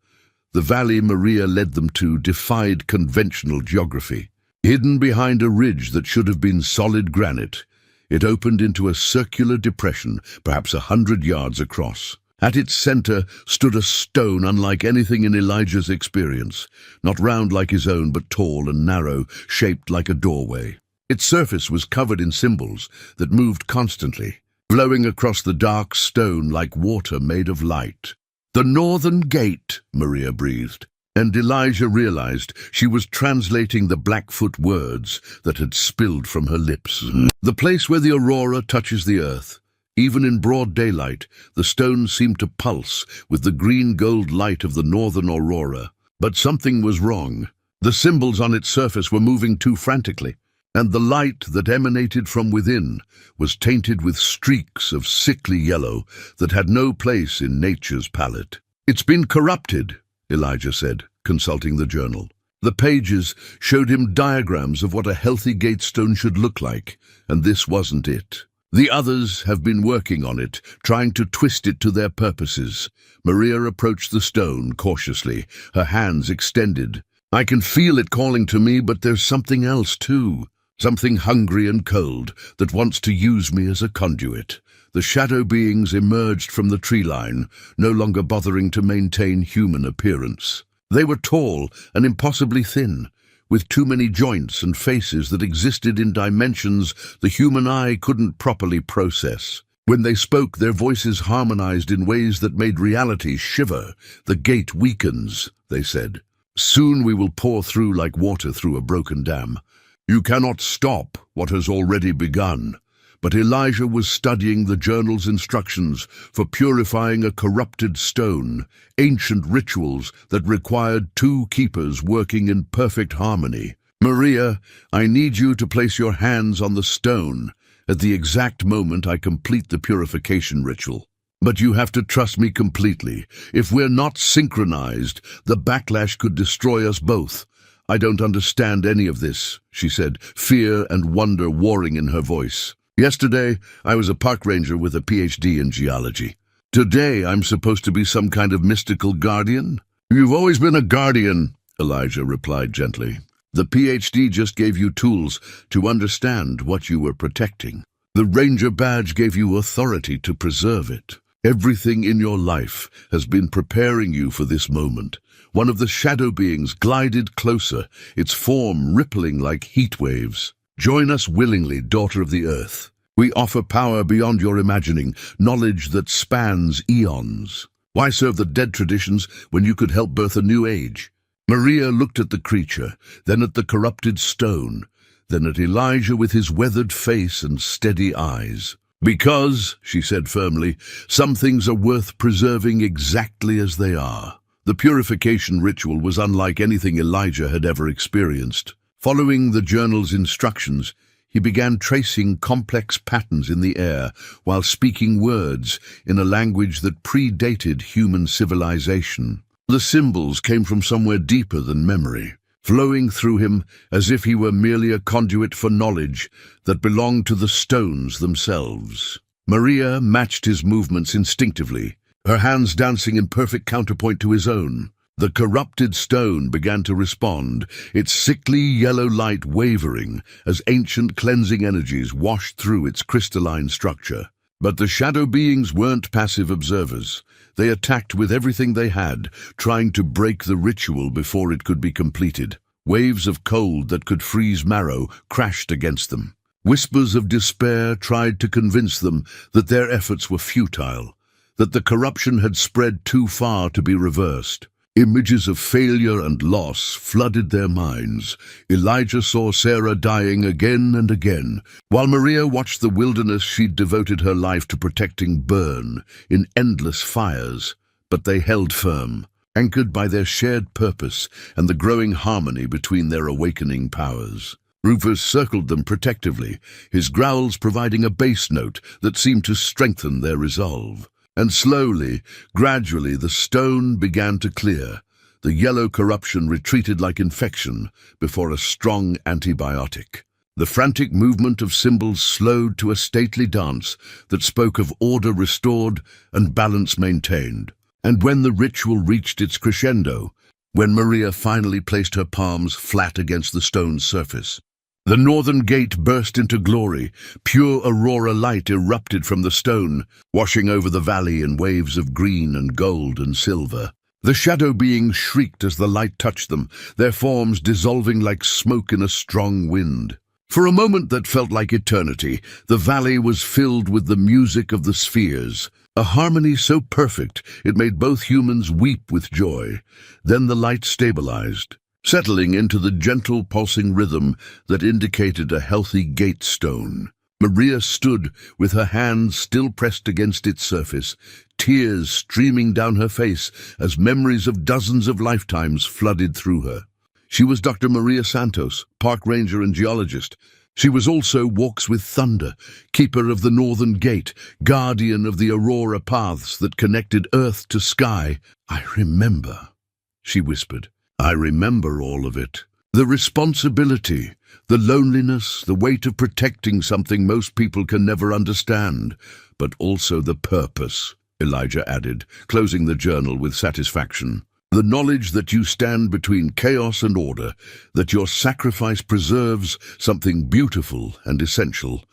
The valley Maria led them to defied conventional geography. Hidden behind a ridge that should have been solid granite, it opened into a circular depression, perhaps 100 yards across. At its center stood a stone unlike anything in Elijah's experience, not round like his own, but tall and narrow, shaped like a doorway. Its surface was covered in symbols that moved constantly, glowing across the dark stone like water made of light. "The Northern Gate," Maria breathed, and Elijah realized she was translating the Blackfoot words that had spilled from her lips. The place where the aurora touches the earth. Even in broad daylight, the stone seemed to pulse with the green-gold light of the northern aurora. But something was wrong. The symbols on its surface were moving too frantically, and the light that emanated from within was tainted with streaks of sickly yellow that had no place in nature's palette. "It's been corrupted," Elijah said, consulting the journal. The pages showed him diagrams of what a healthy gatestone should look like, and this wasn't it. "The others have been working on it, trying to twist it to their purposes." Maria approached the stone cautiously, her hands extended. "I can feel it calling to me, but there's something else too. Something hungry and cold that wants to use me as a conduit." The shadow beings emerged from the tree line, no longer bothering to maintain human appearance. They were tall and impossibly thin, with too many joints and faces that existed in dimensions the human eye couldn't properly process. When they spoke, their voices harmonized in ways that made reality shiver. "The gate weakens," they said. "Soon we will pour through like water through a broken dam. You cannot stop what has already begun." But Elijah was studying the journal's instructions for purifying a corrupted stone, ancient rituals that required two keepers working in perfect harmony. "Maria, I need you to place your hands on the stone at the exact moment I complete the purification ritual. But you have to trust me completely. If we're not synchronized, the backlash could destroy us both." "I don't understand any of this," she said, fear and wonder warring in her voice. "Yesterday, I was a park ranger with a PhD in geology. Today, I'm supposed to be some kind of mystical guardian?" "You've always been a guardian," Elijah replied gently. "The PhD just gave you tools to understand what you were protecting. The ranger badge gave you authority to preserve it. Everything in your life has been preparing you for this moment." One of the shadow beings glided closer, its form rippling like heat waves. "Join us willingly, daughter of the earth. We offer power beyond your imagining, knowledge that spans eons. Why serve the dead traditions when you could help birth a new age?" Maria looked at the creature, then at the corrupted stone, then at Elijah with his weathered face and steady eyes. "Because," she said firmly, "some things are worth preserving exactly as they are." The purification ritual was unlike anything Elijah had ever experienced. Following the journal's instructions, he began tracing complex patterns in the air while speaking words in a language that predated human civilization. The symbols came from somewhere deeper than memory, flowing through him as if he were merely a conduit for knowledge that belonged to the stones themselves. Maria matched his movements instinctively, her hands dancing in perfect counterpoint to his own. The corrupted stone began to respond, its sickly yellow light wavering as ancient cleansing energies washed through its crystalline structure. But the shadow beings weren't passive observers. They attacked with everything they had, trying to break the ritual before it could be completed. Waves of cold that could freeze marrow crashed against them. Whispers of despair tried to convince them that their efforts were futile, that the corruption had spread too far to be reversed. Images of failure and loss flooded their minds. Elijah saw Sarah dying again and again, while Maria watched the wilderness she'd devoted her life to protecting burn in endless fires. But they held firm, anchored by their shared purpose and the growing harmony between their awakening powers. Rufus circled them protectively, his growls providing a bass note that seemed to strengthen their resolve. And slowly, gradually, the stone began to clear. The yellow corruption retreated like infection before a strong antibiotic. The frantic movement of symbols slowed to a stately dance that spoke of order restored and balance maintained. And when the ritual reached its crescendo, when Maria finally placed her palms flat against the stone's surface, the northern gate burst into glory. Pure aurora light erupted from the stone, washing over the valley in waves of green and gold and silver. The shadow beings shrieked as the light touched them, their forms dissolving like smoke in a strong wind. For a moment that felt like eternity, the valley was filled with the music of the spheres, a harmony so perfect it made both humans weep with joy. Then the light stabilized, settling into the gentle pulsing rhythm that indicated a healthy gate stone. Maria stood with her hands still pressed against its surface, tears streaming down her face as memories of dozens of lifetimes flooded through her. She was Dr. Maria Santos, park ranger and geologist. She was also Walks with Thunder, keeper of the Northern Gate, guardian of the Aurora paths that connected earth to sky. "I remember," she whispered. "I remember all of it. The responsibility, the loneliness, the weight of protecting something most people can never understand, but also the purpose," Elijah added, closing the journal with satisfaction. "The knowledge that you stand between chaos and order, that your sacrifice preserves something beautiful and essential."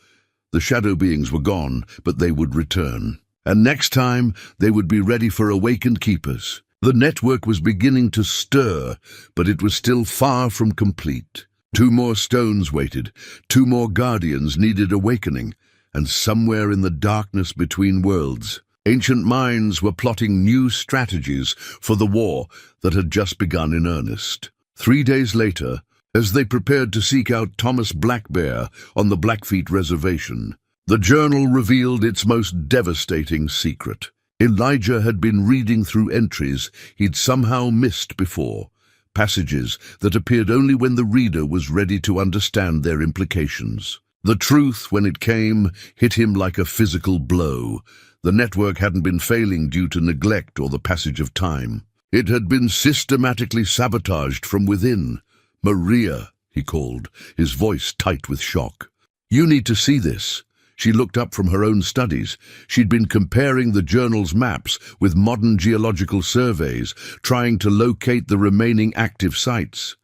The shadow beings were gone, but they would return. And next time, they would be ready for awakened keepers. The network was beginning to stir, but it was still far from complete. 2 more stones waited, 2 more guardians needed awakening, and somewhere in the darkness between worlds, ancient minds were plotting new strategies for the war that had just begun in earnest. 3 days later, as they prepared to seek out Thomas Blackbear on the Blackfeet Reservation, the journal revealed its most devastating secret. Elijah had been reading through entries he'd somehow missed before, passages that appeared only when the reader was ready to understand their implications. The truth, when it came, hit him like a physical blow. The network hadn't been failing due to neglect or the passage of time. It had been systematically sabotaged from within. "Maria," he called, his voice tight with shock. "You need to see this." She looked up from her own studies. She'd been comparing the journal's maps with modern geological surveys, trying to locate the remaining active sites.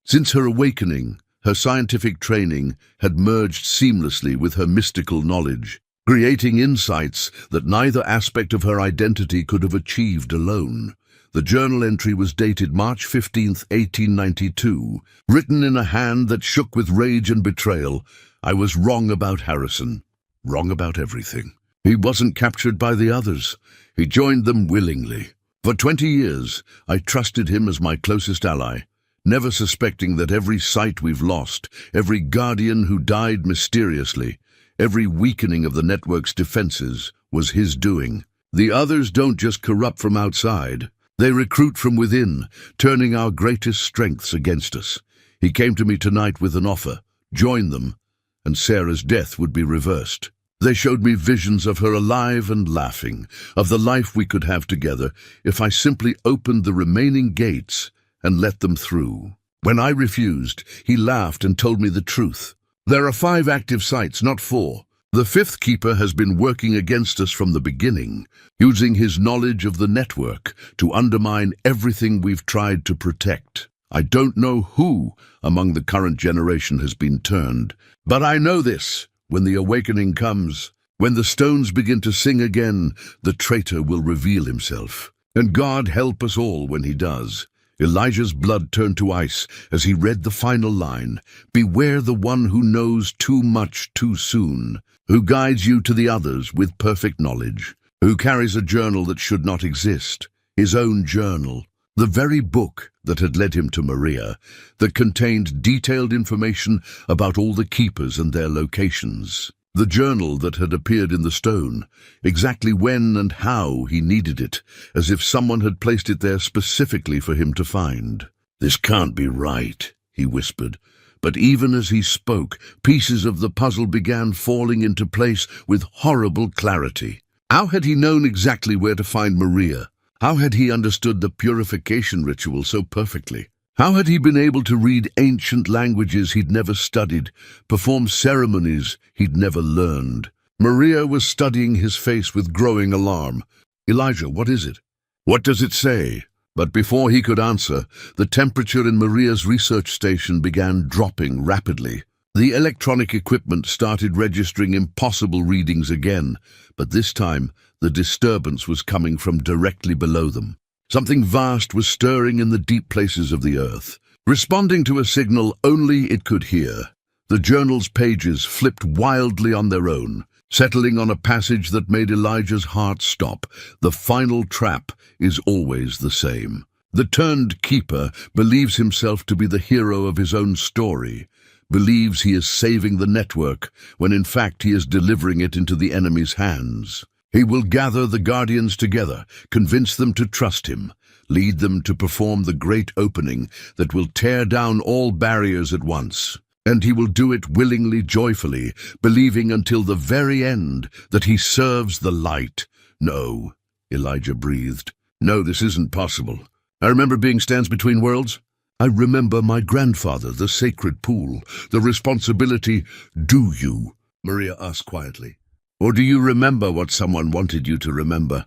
Since her awakening, her scientific training had merged seamlessly with her mystical knowledge, creating insights that neither aspect of her identity could have achieved alone. The journal entry was dated March 15, 1892, written in a hand that shook with rage and betrayal. "I was wrong about Harrison. Wrong about everything. He wasn't captured by the others. He joined them willingly. For 20 years, I trusted him as my closest ally, never suspecting that every site we've lost, every guardian who died mysteriously, every weakening of the network's defenses was his doing. The others don't just corrupt from outside. They recruit from within, turning our greatest strengths against us. He came to me tonight with an offer. Join them, and Sarah's death would be reversed. They showed me visions of her alive and laughing, of the life we could have together if I simply opened the remaining gates and let them through. When I refused, he laughed and told me the truth. There are 5 active sites, not 4. The 5th keeper has been working against us from the beginning, using his knowledge of the network to undermine everything we've tried to protect. I don't know who among the current generation has been turned, but I know this. When the awakening comes, when the stones begin to sing again, the traitor will reveal himself. And God help us all when he does. Elijah's blood turned to ice as he read the final line. "Beware the one who knows too much too soon, who guides you to the others with perfect knowledge, who carries a journal that should not exist, his own journal." The very book that had led him to Maria, that contained detailed information about all the keepers and their locations. The journal that had appeared in the stone, exactly when and how he needed it, as if someone had placed it there specifically for him to find. "This can't be right," he whispered. But even as he spoke, pieces of the puzzle began falling into place with horrible clarity. How had he known exactly where to find Maria? How had he understood the purification ritual so perfectly? How had he been able to read ancient languages he'd never studied, perform ceremonies he'd never learned? Maria was studying his face with growing alarm. "Elijah, what is it? What does it say?" But before he could answer, the temperature in Maria's research station began dropping rapidly. The electronic equipment started registering impossible readings again, but this time the disturbance was coming from directly below them. Something vast was stirring in the deep places of the earth, responding to a signal only it could hear. The journal's pages flipped wildly on their own, settling on a passage that made Elijah's heart stop. The final trap is always the same. The turned keeper believes himself to be the hero of his own story, believes he is saving the network, when in fact he is delivering it into the enemy's hands. He will gather the guardians together, convince them to trust him, lead them to perform the great opening that will tear down all barriers at once. And he will do it willingly, joyfully, believing until the very end that he serves the light. "No," Elijah breathed. "No, this isn't possible. I remember being stands between worlds. I remember my grandfather, the sacred pool, the responsibility." "Do you?" Maria asked quietly. "Or do you remember what someone wanted you to remember?"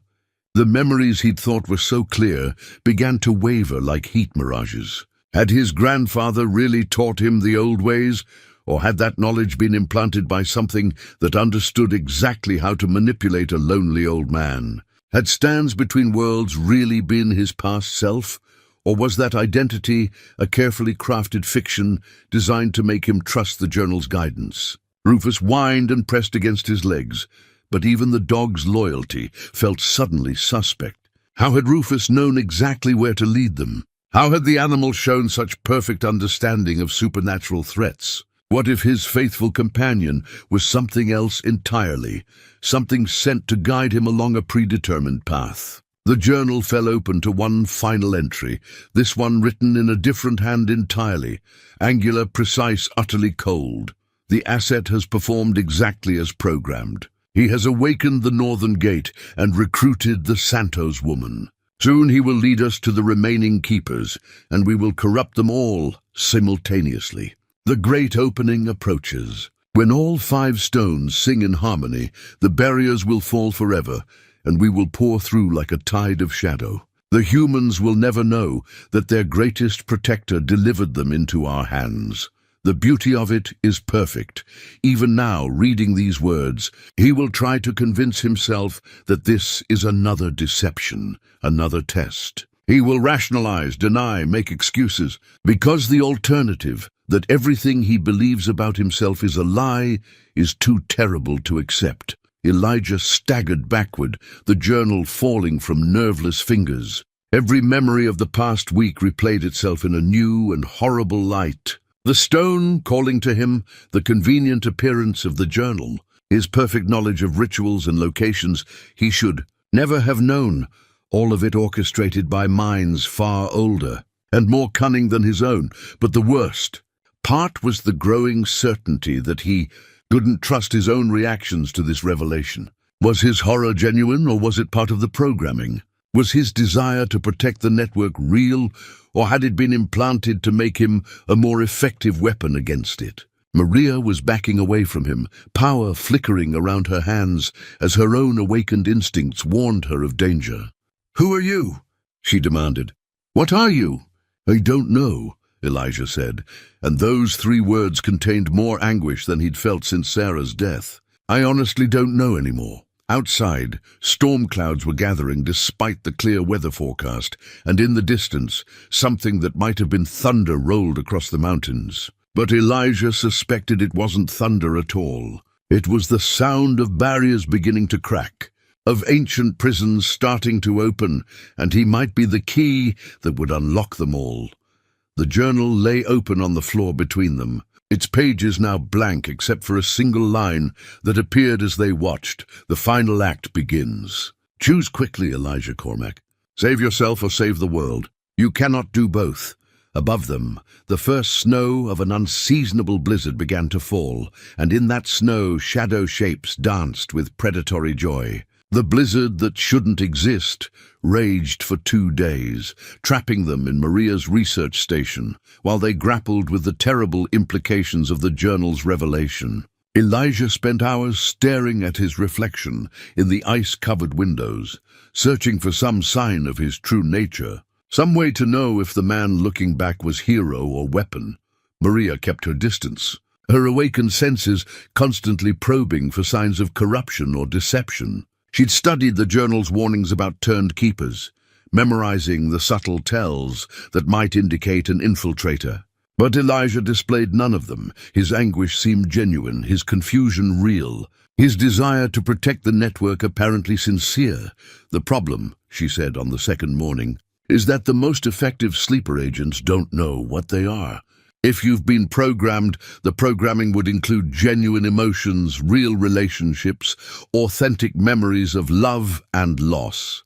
The memories he'd thought were so clear began to waver like heat mirages. Had his grandfather really taught him the old ways, or had that knowledge been implanted by something that understood exactly how to manipulate a lonely old man? Had Stands Between Worlds really been his past self, or was that identity a carefully crafted fiction designed to make him trust the journal's guidance? Rufus whined and pressed against his legs, but even the dog's loyalty felt suddenly suspect. How had Rufus known exactly where to lead them? How had the animal shown such perfect understanding of supernatural threats? What if his faithful companion was something else entirely, something sent to guide him along a predetermined path? The journal fell open to one final entry, this one written in a different hand entirely, angular, precise, utterly cold. "The asset has performed exactly as programmed. He has awakened the Northern Gate and recruited the Santos woman. Soon he will lead us to the remaining keepers, and we will corrupt them all simultaneously. The great opening approaches. When all 5 stones sing in harmony, the barriers will fall forever, and we will pour through like a tide of shadow. The humans will never know that their greatest protector delivered them into our hands. The beauty of it is perfect. Even now, reading these words, he will try to convince himself that this is another deception, another test. He will rationalize, deny, make excuses, because the alternative, that everything he believes about himself is a lie, is too terrible to accept. Elijah staggered backward, the journal falling from nerveless fingers. Every memory of the past week replayed itself in a new and horrible light. The stone calling to him, the convenient appearance of the journal, his perfect knowledge of rituals and locations he should never have known, all of it orchestrated by minds far older and more cunning than his own. But the worst part was the growing certainty that he couldn't trust his own reactions to this revelation. Was his horror genuine, or was it part of the programming? Was his desire to protect the network real, or had it been implanted to make him a more effective weapon against it? Maria was backing away from him, power flickering around her hands as her own awakened instincts warned her of danger. "Who are you?" she demanded. "What are you?" "I don't know," Elijah said, and those 3 words contained more anguish than he'd felt since Sarah's death. "I honestly don't know anymore." Outside, storm clouds were gathering despite the clear weather forecast, and in the distance, something that might have been thunder rolled across the mountains. But Elijah suspected it wasn't thunder at all. It was the sound of barriers beginning to crack, of ancient prisons starting to open, and he might be the key that would unlock them all. The journal lay open on the floor between them, its pages now blank except for a single line that appeared as they watched. "The final act begins. Choose quickly, Elijah Cormac. Save yourself or save the world. You cannot do both." Above them, the first snow of an unseasonable blizzard began to fall, and in that snow shadow shapes danced with predatory joy. The blizzard that shouldn't exist raged for 2 days, trapping them in Maria's research station while they grappled with the terrible implications of the journal's revelation. Elijah spent hours staring at his reflection in the ice-covered windows, searching for some sign of his true nature, some way to know if the man looking back was hero or weapon. Maria kept her distance, her awakened senses constantly probing for signs of corruption or deception. She'd studied the journal's warnings about turned keepers, memorizing the subtle tells that might indicate an infiltrator. But Elijah displayed none of them. His anguish seemed genuine, his confusion real, his desire to protect the network apparently sincere. "The problem," she said on the second morning, "is that the most effective sleeper agents don't know what they are. If you've been programmed, the programming would include genuine emotions, real relationships, authentic memories of love and loss."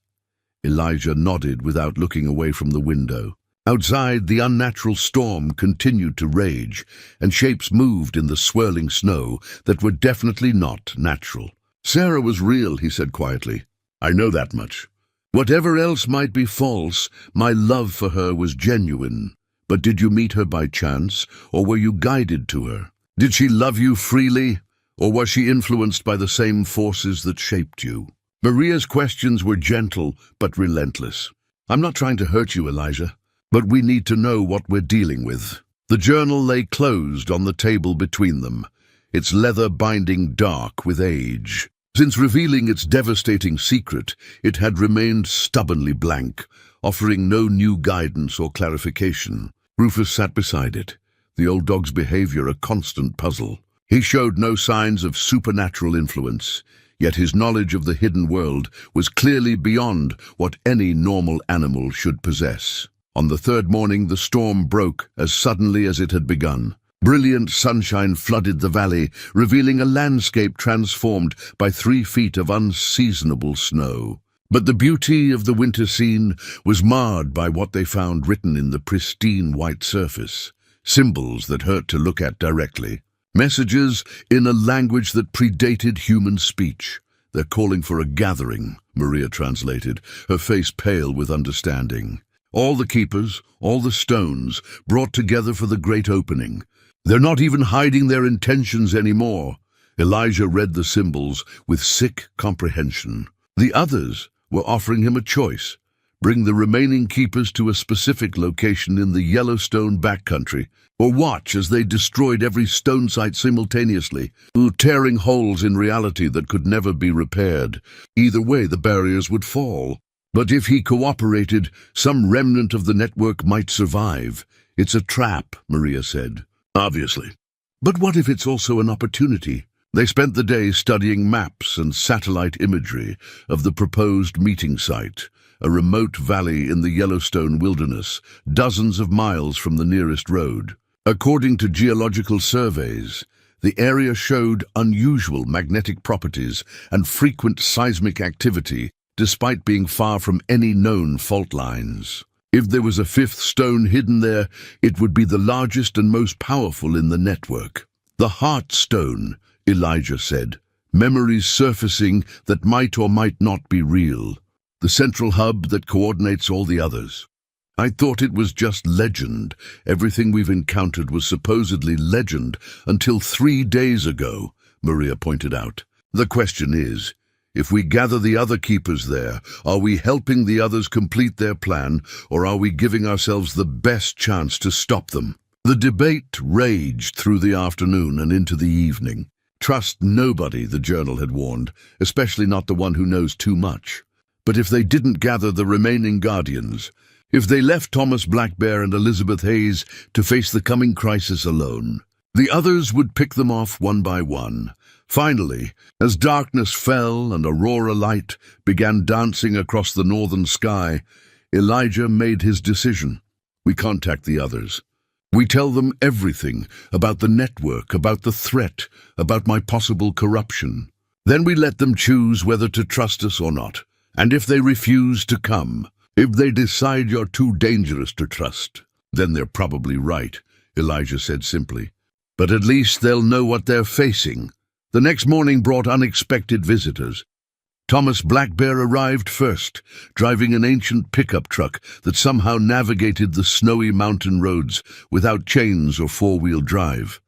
Elijah nodded without looking away from the window. Outside, the unnatural storm continued to rage, and shapes moved in the swirling snow that were definitely not natural. "Sarah was real," he said quietly. "I know that much. Whatever else might be false, my love for her was genuine. But did you meet her by chance, or were you guided to her? Did she love you freely, or was she influenced by the same forces that shaped you?" Maria's questions were gentle but relentless. "I'm not trying to hurt you, Elijah, but we need to know what we're dealing with." The journal lay closed on the table between them, its leather binding dark with age. Since revealing its devastating secret, it had remained stubbornly blank, offering no new guidance or clarification. Rufus sat beside it, the old dog's behavior a constant puzzle. He showed no signs of supernatural influence, yet his knowledge of the hidden world was clearly beyond what any normal animal should possess. On the third morning, the storm broke as suddenly as it had begun. Brilliant sunshine flooded the valley, revealing a landscape transformed by 3 feet of unseasonable snow. But the beauty of the winter scene was marred by what they found written in the pristine white surface, symbols that hurt to look at directly. Messages in a language that predated human speech. "They're calling for a gathering," Maria translated, her face pale with understanding. "All the keepers, all the stones, brought together for the great opening. They're not even hiding their intentions anymore." Elijah read the symbols with sick comprehension. The others were offering him a choice: bring the remaining keepers to a specific location in the Yellowstone backcountry, or watch as they destroyed every stone site simultaneously, tearing holes in reality that could never be repaired. Either way, the barriers would fall. But if he cooperated, some remnant of the network might survive. "It's a trap," Maria said. "Obviously. But what if it's also an opportunity?" They spent the day studying maps and satellite imagery of the proposed meeting site, a remote valley in the Yellowstone wilderness, dozens of miles from the nearest road. According to geological surveys, the area showed unusual magnetic properties and frequent seismic activity, despite being far from any known fault lines. If there was a 5th stone hidden there, it would be the largest and most powerful in the network. "The Heart Stone," Elijah said, "memories surfacing that might or might not be real. The central hub that coordinates all the others." "I thought it was just legend. Everything we've encountered was supposedly legend until 3 days ago," Maria pointed out. "The question is, if we gather the other keepers there, are we helping the others complete their plan, or are we giving ourselves the best chance to stop them?" The debate raged through the afternoon and into the evening. "Trust nobody," the journal had warned, "especially not the one who knows too much." But if they didn't gather the remaining guardians, if they left Thomas Blackbear and Elizabeth Hayes to face the coming crisis alone, the others would pick them off one by one. Finally, as darkness fell and aurora light began dancing across the northern sky, Elijah made his decision. "We contact the others. We tell them everything about the network, about the threat, about my possible corruption. Then we let them choose whether to trust us or not. And if they refuse to come, if they decide you're too dangerous to trust, then they're probably right," Elijah said simply. "But at least they'll know what they're facing." The next morning brought unexpected visitors. Thomas Blackbear arrived first, driving an ancient pickup truck that somehow navigated the snowy mountain roads without chains or four-wheel drive.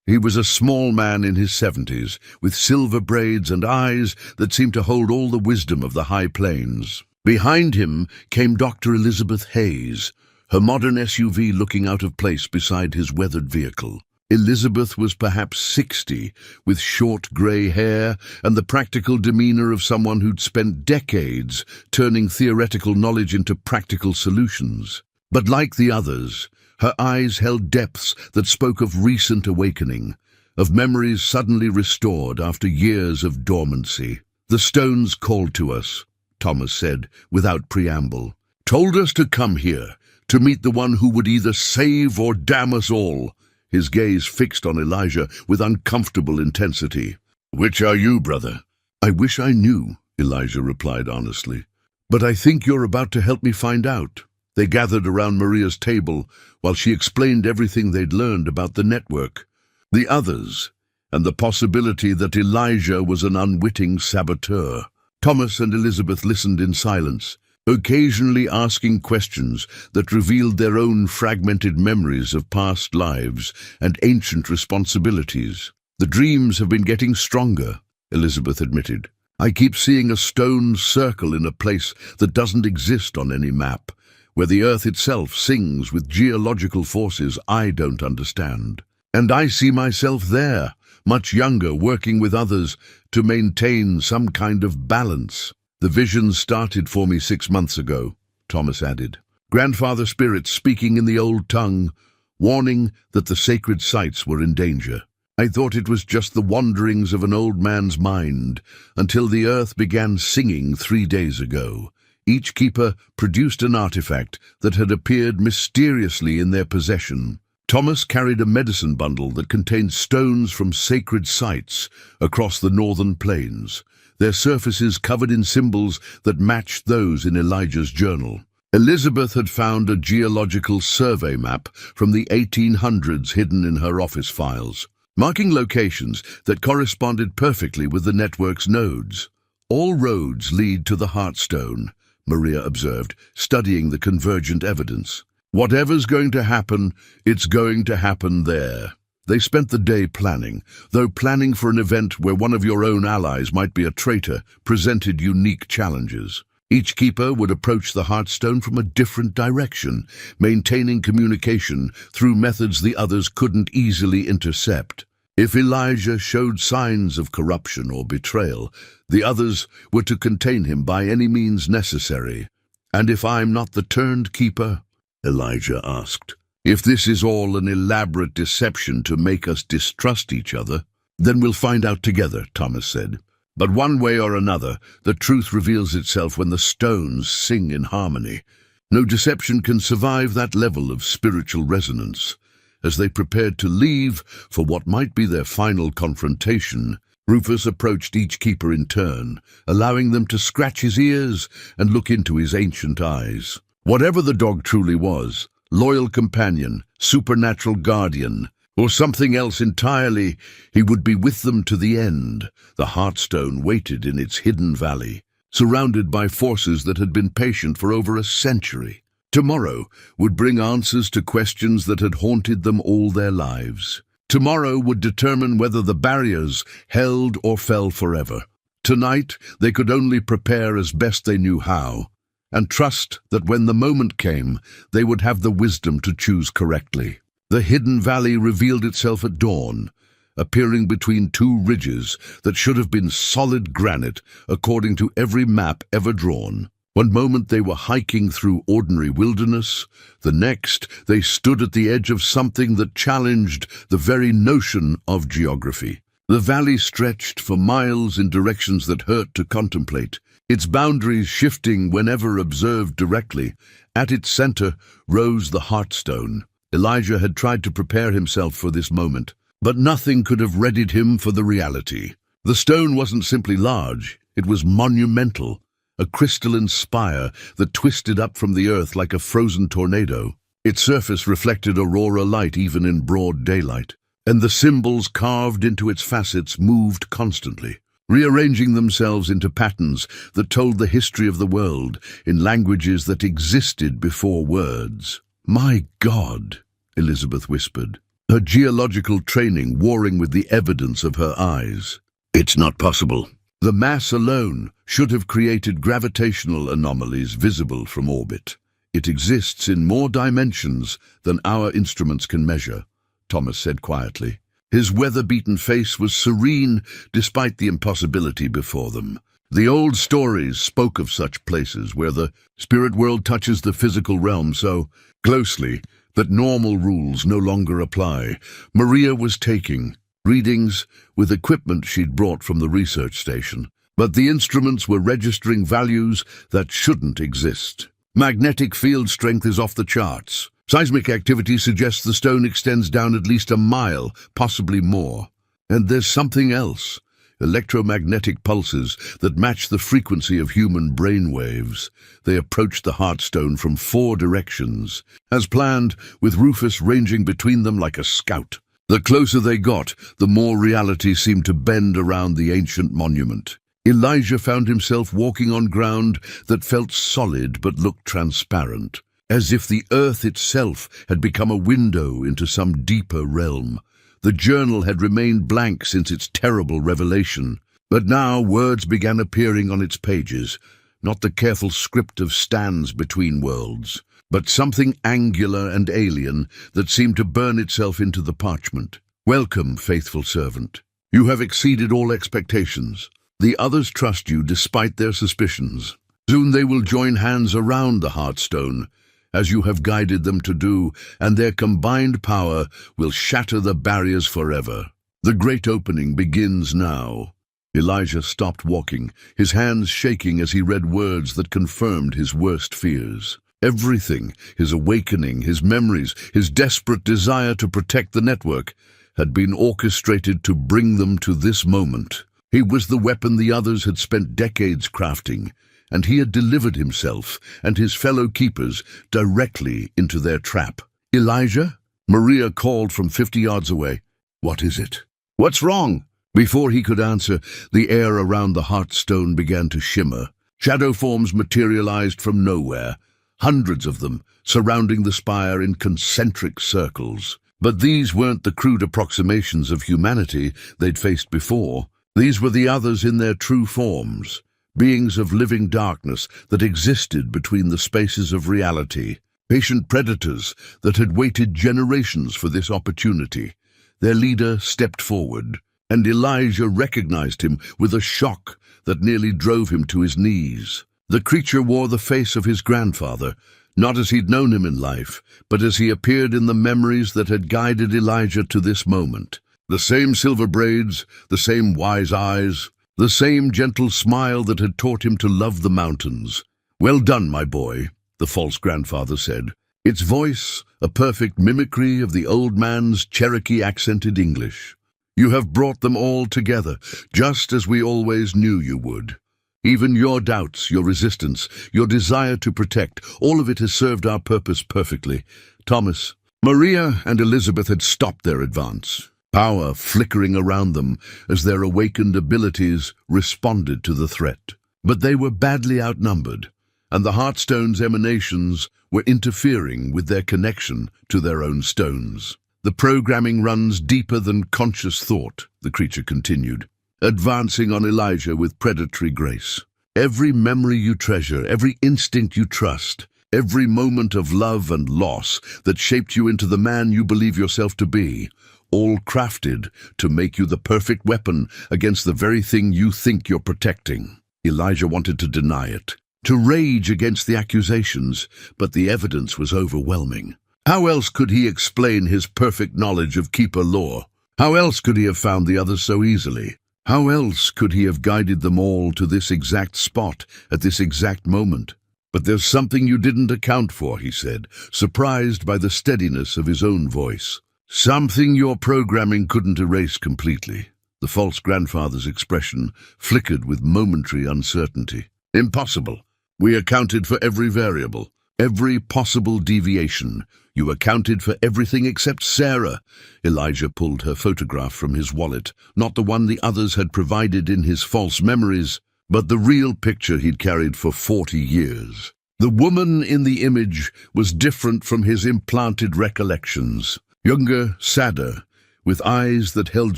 He was a small man in his 70s, with silver braids and eyes that seemed to hold all the wisdom of the high plains. Behind him came Dr. Elizabeth Hayes, her modern SUV looking out of place beside his weathered vehicle. Elizabeth was perhaps 60, with short grey hair and the practical demeanour of someone who'd spent decades turning theoretical knowledge into practical solutions. But like the others, her eyes held depths that spoke of recent awakening, of memories suddenly restored after years of dormancy. "The stones called to us," Thomas said, without preamble. "Told us to come here, to meet the one who would either save or damn us all." His gaze fixed on Elijah with uncomfortable intensity. "Which are you, brother?" "I wish I knew," Elijah replied honestly. "But I think you're about to help me find out." They gathered around Maria's table while she explained everything they'd learned about the network, the others, and the possibility that Elijah was an unwitting saboteur. Thomas and Elizabeth listened in silence, occasionally asking questions that revealed their own fragmented memories of past lives and ancient responsibilities. "The dreams have been getting stronger," Elizabeth admitted. "I keep seeing a stone circle in a place that doesn't exist on any map, where the earth itself sings with geological forces I don't understand. And I see myself there, much younger, working with others to maintain some kind of balance. The visions started for me 6 months ago," Thomas added. "Grandfather spirits speaking in the old tongue, warning that the sacred sites were in danger. I thought it was just the wanderings of an old man's mind, until the earth began singing 3 days ago. Each keeper produced an artifact that had appeared mysteriously in their possession. Thomas carried a medicine bundle that contained stones from sacred sites across the northern plains, their surfaces covered in symbols that matched those in Elijah's journal. Elizabeth had found a geological survey map from the 1800s hidden in her office files, marking locations that corresponded perfectly with the network's nodes. "All roads lead to the Heartstone," Maria observed, studying the convergent evidence. "Whatever's going to happen, it's going to happen there." They spent the day planning, though planning for an event where one of your own allies might be a traitor presented unique challenges. Each keeper would approach the Heartstone from a different direction, maintaining communication through methods the others couldn't easily intercept. If Elijah showed signs of corruption or betrayal, the others were to contain him by any means necessary. "And if I'm not the turned keeper?" Elijah asked. "If this is all an elaborate deception to make us distrust each other, then we'll find out together," Thomas said. "But one way or another, the truth reveals itself when the stones sing in harmony. No deception can survive that level of spiritual resonance." As they prepared to leave for what might be their final confrontation, Rufus approached each keeper in turn, allowing them to scratch his ears and look into his ancient eyes. Whatever the dog truly was, loyal companion, supernatural guardian, or something else entirely, he would be with them to the end. The Heartstone waited in its hidden valley, surrounded by forces that had been patient for over a century. Tomorrow would bring answers to questions that had haunted them all their lives. Tomorrow would determine whether the barriers held or fell forever. Tonight they could only prepare as best they knew how, and trust that when the moment came, they would have the wisdom to choose correctly. The hidden valley revealed itself at dawn, appearing between two ridges that should have been solid granite according to every map ever drawn. One moment they were hiking through ordinary wilderness, the next they stood at the edge of something that challenged the very notion of geography. The valley stretched for miles in directions that hurt to contemplate, its boundaries shifting whenever observed directly. At its center rose the Heartstone. Elijah had tried to prepare himself for this moment, but nothing could have readied him for the reality. The stone wasn't simply large, it was monumental, a crystalline spire that twisted up from the earth like a frozen tornado. Its surface reflected aurora light even in broad daylight, and the symbols carved into its facets moved constantly. rearranging themselves into patterns that told the history of the world in languages that existed before words. "My God," Elizabeth whispered, her geological training warring with the evidence of her eyes. "It's not possible. The mass alone should have created gravitational anomalies visible from orbit. It exists in more dimensions than our instruments can measure," Thomas said quietly. His weather-beaten face was serene despite the impossibility before them. The old stories spoke of such places where the spirit world touches the physical realm so closely that normal rules no longer apply. Maria was taking readings with equipment she'd brought from the research station, but the instruments were registering values that shouldn't exist. Magnetic field strength is off the charts. Seismic activity suggests the stone extends down at least a mile, possibly more. And there's something else. Electromagnetic pulses that match the frequency of human brain waves. They approached the Heartstone from 4 directions, as planned, with Rufus ranging between them like a scout. The closer they got, the more reality seemed to bend around the ancient monument. Elijah found himself walking on ground that felt solid but looked transparent, as if the earth itself had become a window into some deeper realm. The journal had remained blank since its terrible revelation, but now words began appearing on its pages, not the careful script of stands between worlds, but something angular and alien that seemed to burn itself into the parchment. "Welcome, faithful servant. You have exceeded all expectations. The others trust you despite their suspicions. Soon they will join hands around the Heartstone, as you have guided them to do, and their combined power will shatter the barriers forever. The great opening begins now." Elijah stopped walking, his hands shaking as he read words that confirmed his worst fears. Everything, his awakening, his memories, his desperate desire to protect the network, had been orchestrated to bring them to this moment. He was the weapon the others had spent decades crafting, and he had delivered himself and his fellow keepers directly into their trap. "Elijah?" Maria called from 50 yards away. "What is it? What's wrong?" Before he could answer, the air around the Heartstone began to shimmer. Shadow forms materialized from nowhere, hundreds of them, surrounding the spire in concentric circles. But these weren't the crude approximations of humanity they'd faced before. These were the others in their true forms, beings of living darkness that existed between the spaces of reality, patient predators that had waited generations for this opportunity. Their leader stepped forward, and Elijah recognized him with a shock that nearly drove him to his knees. The creature wore the face of his grandfather, not as he'd known him in life, but as he appeared in the memories that had guided Elijah to this moment. The same silver braids, the same wise eyes, the same gentle smile that had taught him to love the mountains. "Well done, my boy," the false grandfather said, its voice a perfect mimicry of the old man's Cherokee-accented English. "You have brought them all together, just as we always knew you would. Even your doubts, your resistance, your desire to protect, all of it has served our purpose perfectly." Thomas, Maria, and Elizabeth had stopped their advance, power flickering around them as their awakened abilities responded to the threat. But they were badly outnumbered, and the Heartstone's emanations were interfering with their connection to their own stones. "The programming runs deeper than conscious thought," the creature continued, advancing on Elijah with predatory grace. "Every memory you treasure, every instinct you trust, every moment of love and loss that shaped you into the man you believe yourself to be, all crafted to make you the perfect weapon against the very thing you think you're protecting." Elijah wanted to deny it, to rage against the accusations, but the evidence was overwhelming. How else could he explain his perfect knowledge of Keeper lore? How else could he have found the others so easily? How else could he have guided them all to this exact spot at this exact moment? "But there's something you didn't account for," he said, surprised by the steadiness of his own voice. "Something your programming couldn't erase completely." The false grandfather's expression flickered with momentary uncertainty. "Impossible. We accounted for every variable, every possible deviation. You accounted for everything except Sarah. Elijah pulled her photograph from his wallet, not the one the others had provided in his false memories, but the real picture he'd carried for 40 years. The woman in the image was different from his implanted recollections. Younger, sadder, with eyes that held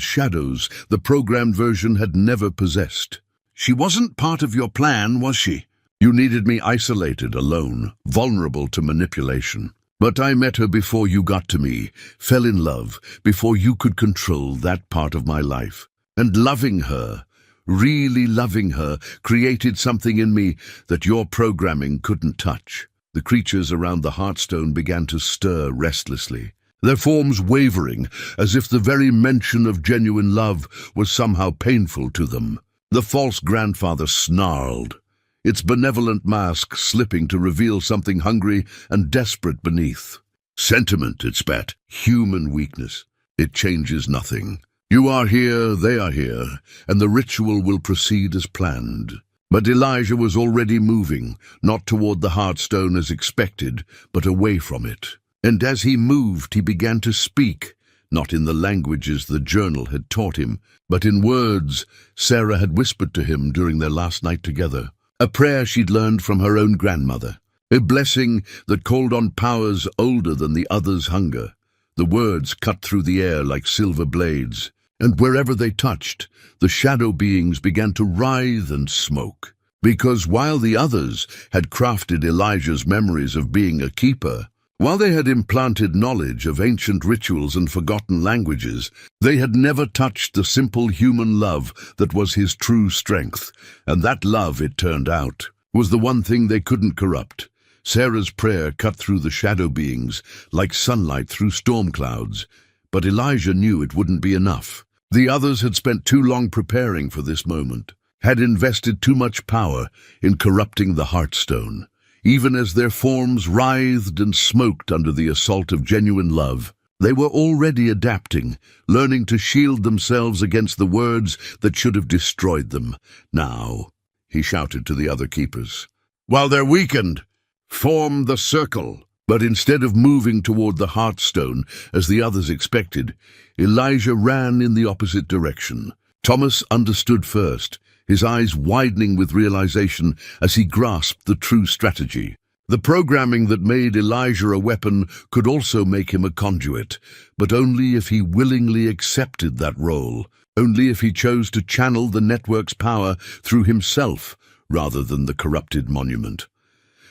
shadows the programmed version had never possessed. She wasn't part of your plan, was she? You needed me isolated, alone, vulnerable to manipulation. But I met her before you got to me, fell in love, before you could control that part of my life. And loving her, really loving her, created something in me that your programming couldn't touch. The creatures around the Heartstone began to stir restlessly, their forms wavering, as if the very mention of genuine love was somehow painful to them. The false grandfather snarled, its benevolent mask slipping to reveal something hungry and desperate beneath. Sentiment, it spat, human weakness. It changes nothing. You are here, they are here, and the ritual will proceed as planned. But Elijah was already moving, not toward the Heartstone as expected, but away from it. And as he moved, he began to speak, not in the languages the journal had taught him, but in words Sarah had whispered to him during their last night together. A prayer she'd learned from her own grandmother, a blessing that called on powers older than the others' hunger. The words cut through the air like silver blades, and wherever they touched, the shadow beings began to writhe and smoke. Because while the others had crafted Elijah's memories of being a keeper, while they had implanted knowledge of ancient rituals and forgotten languages, they had never touched the simple human love that was his true strength. And that love, it turned out, was the one thing they couldn't corrupt. Sarah's prayer cut through the shadow beings like sunlight through storm clouds, but Elijah knew it wouldn't be enough. The others had spent too long preparing for this moment, had invested too much power in corrupting the Heartstone. Even as their forms writhed and smoked under the assault of genuine love, they were already adapting, learning to shield themselves against the words that should have destroyed them. Now, he shouted to the other keepers, while they're weakened, form the circle. But instead of moving toward the Heartstone, as the others expected, Elijah ran in the opposite direction. Thomas understood first, his eyes widening with realization as he grasped the true strategy. The programming that made Elijah a weapon could also make him a conduit, but only if he willingly accepted that role, only if he chose to channel the network's power through himself rather than the corrupted monument.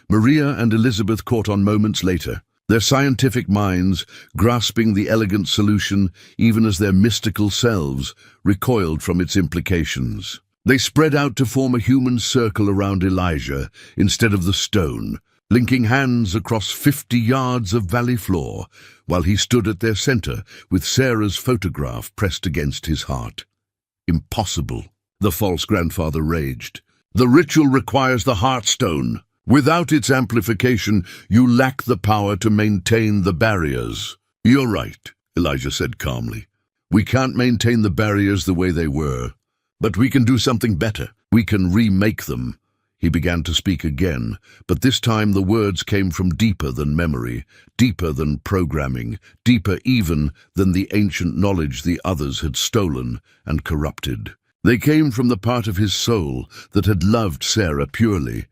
Maria and Elizabeth caught on moments later, their scientific minds grasping the elegant solution even as their mystical selves recoiled from its implications. They spread out to form a human circle around Elijah instead of the stone, linking hands across 50 yards of valley floor, while he stood at their center with Sarah's photograph pressed against his heart. Impossible, the false grandfather raged. The ritual requires the Heartstone. Without its amplification, you lack the power to maintain the barriers. You're right, Elijah said calmly. We can't maintain the barriers the way they were. But we can do something better. We can remake them. He began to speak again, but this time the words came from deeper than memory, deeper than programming, deeper even than the ancient knowledge the others had stolen and corrupted. They came from the part of his soul that had loved Sarah purely,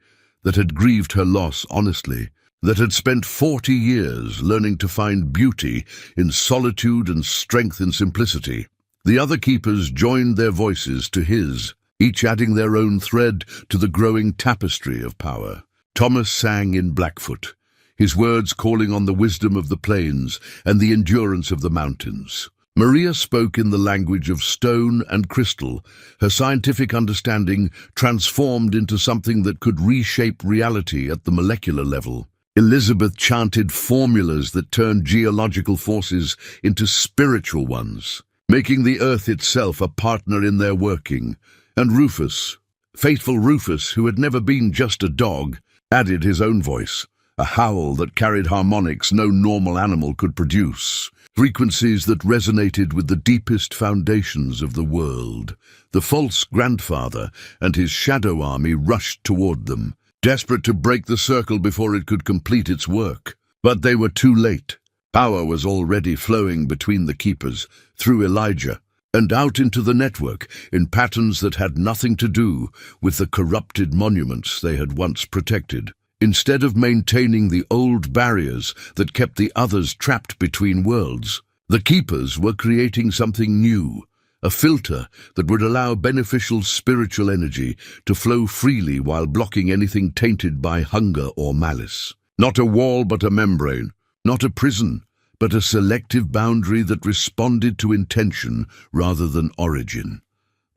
that had grieved her loss honestly, that had spent 40 years learning to find beauty in solitude and strength in simplicity. The other keepers joined their voices to his, each adding their own thread to the growing tapestry of power. Thomas sang in Blackfoot, his words calling on the wisdom of the plains and the endurance of the mountains. Maria spoke in the language of stone and crystal, her scientific understanding transformed into something that could reshape reality at the molecular level. Elizabeth chanted formulas that turned geological forces into spiritual ones, making the earth itself a partner in their working. And Rufus, faithful Rufus, who had never been just a dog, added his own voice, a howl that carried harmonics no normal animal could produce, frequencies that resonated with the deepest foundations of the world. The false grandfather and his shadow army rushed toward them, desperate to break the circle before it could complete its work. But they were too late. Power was already flowing between the keepers, through Elijah, and out into the network in patterns that had nothing to do with the corrupted monuments they had once protected. Instead of maintaining the old barriers that kept the others trapped between worlds, the keepers were creating something new, a filter that would allow beneficial spiritual energy to flow freely while blocking anything tainted by hunger or malice. Not a wall but a membrane, not a prison, but a selective boundary that responded to intention rather than origin.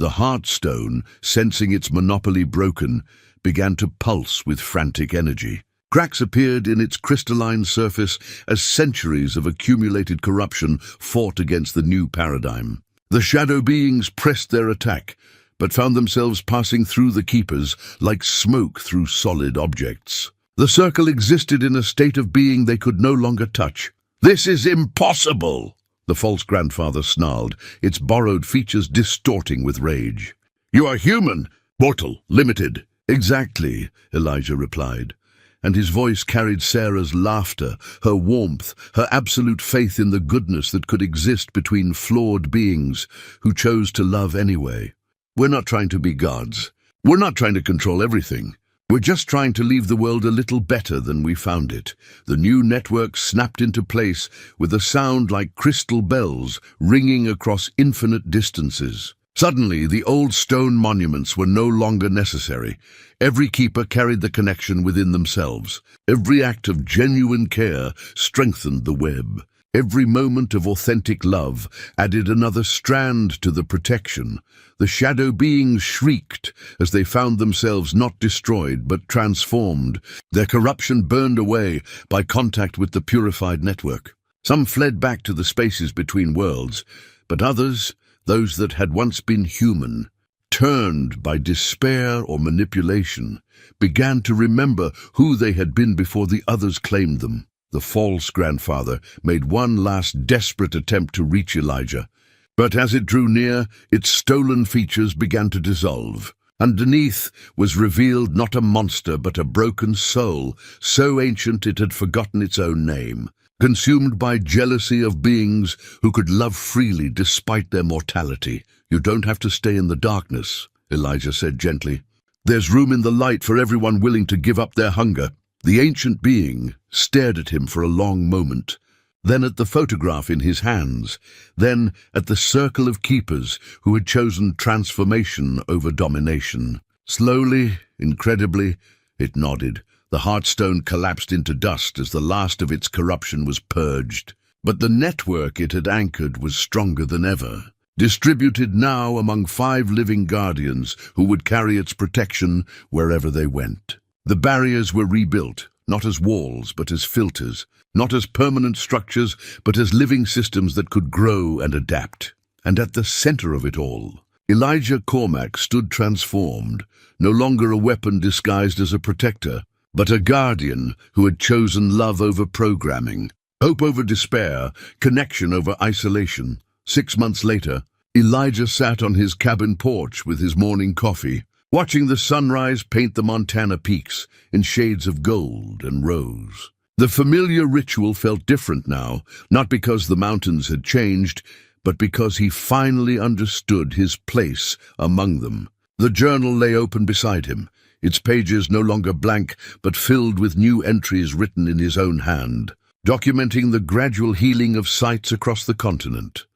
The Heartstone, sensing its monopoly broken, began to pulse with frantic energy. Cracks appeared in its crystalline surface as centuries of accumulated corruption fought against the new paradigm. The shadow beings pressed their attack, but found themselves passing through the keepers like smoke through solid objects. The circle existed in a state of being they could no longer touch. "This is impossible!" the false grandfather snarled, its borrowed features distorting with rage. "You are human, mortal, limited." "Exactly," Elijah replied, and his voice carried Sarah's laughter, her warmth, her absolute faith in the goodness that could exist between flawed beings who chose to love anyway. "We're not trying to be gods. We're not trying to control everything. We're just trying to leave the world a little better than we found it." The new network snapped into place with a sound like crystal bells ringing across infinite distances. Suddenly, the old stone monuments were no longer necessary. Every keeper carried the connection within themselves. Every act of genuine care strengthened the web. Every moment of authentic love added another strand to the protection. The shadow beings shrieked as they found themselves not destroyed but transformed, their corruption burned away by contact with the purified network. Some fled back to the spaces between worlds, but others, those that had once been human, turned by despair or manipulation, began to remember who they had been before the others claimed them. The false grandfather made one last desperate attempt to reach Elijah, but as it drew near, its stolen features began to dissolve. Underneath was revealed not a monster but a broken soul, so ancient it had forgotten its own name. Consumed by jealousy of beings who could love freely despite their mortality. "You don't have to stay in the darkness," Elijah said gently. "There's room in the light for everyone willing to give up their hunger." The ancient being stared at him for a long moment, then at the photograph in his hands, then at the circle of keepers who had chosen transformation over domination. Slowly, incredibly, it nodded. The Heartstone collapsed into dust as the last of its corruption was purged. But the network it had anchored was stronger than ever, distributed now among 5 living guardians who would carry its protection wherever they went. The barriers were rebuilt, not as walls but as filters, not as permanent structures but as living systems that could grow and adapt. And at the center of it all, Elijah Cormac stood transformed, no longer a weapon disguised as a protector, but a guardian who had chosen love over programming, hope over despair, connection over isolation. 6 months later, Elijah sat on his cabin porch with his morning coffee, watching the sunrise paint the Montana peaks in shades of gold and rose. The familiar ritual felt different now, not because the mountains had changed, but because he finally understood his place among them. The journal lay open beside him, its pages no longer blank but filled with new entries written in his own hand, documenting the gradual healing of sites across the continent.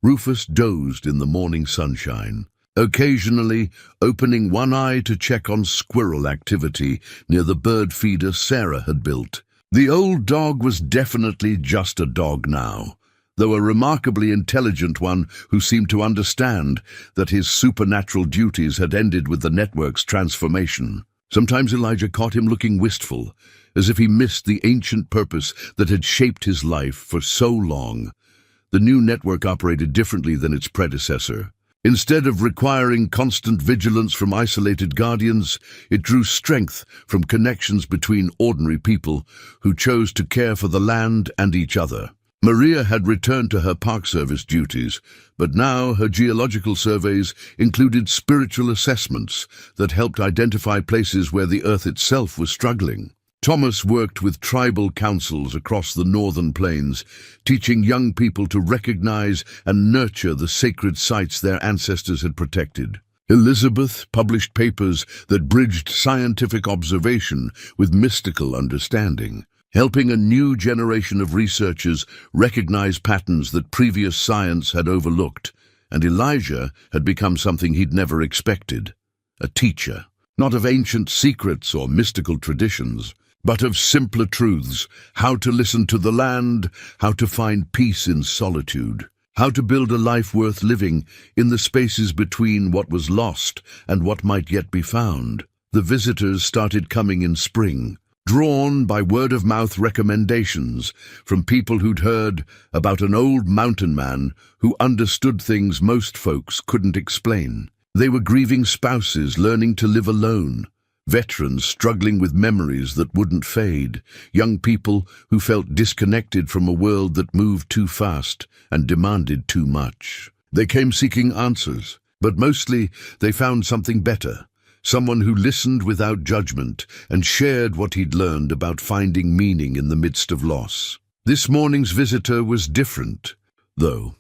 Rufus dozed in the morning sunshine, occasionally opening one eye to check on squirrel activity near the bird feeder Sarah had built. The old dog was definitely just a dog now, though a remarkably intelligent one who seemed to understand that his supernatural duties had ended with the network's transformation. Sometimes Elijah caught him looking wistful, as if he missed the ancient purpose that had shaped his life for so long. The new network operated differently than its predecessor. Instead of requiring constant vigilance from isolated guardians, it drew strength from connections between ordinary people who chose to care for the land and each other. Maria had returned to her Park Service duties, but now her geological surveys included spiritual assessments that helped identify places where the Earth itself was struggling. Thomas worked with tribal councils across the northern plains, teaching young people to recognize and nurture the sacred sites their ancestors had protected. Elizabeth published papers that bridged scientific observation with mystical understanding, helping a new generation of researchers recognize patterns that previous science had overlooked. And Elijah had become something he'd never expected, a teacher, not of ancient secrets or mystical traditions, but of simpler truths: how to listen to the land, how to find peace in solitude, how to build a life worth living in the spaces between what was lost and what might yet be found. The visitors started coming in spring, drawn by word-of-mouth recommendations from people who'd heard about an old mountain man who understood things most folks couldn't explain. They were grieving spouses learning to live alone, veterans struggling with memories that wouldn't fade, young people who felt disconnected from a world that moved too fast and demanded too much. They came seeking answers, but mostly they found something better. Someone who listened without judgment and shared what he'd learned about finding meaning in the midst of loss. This morning's visitor was different, though.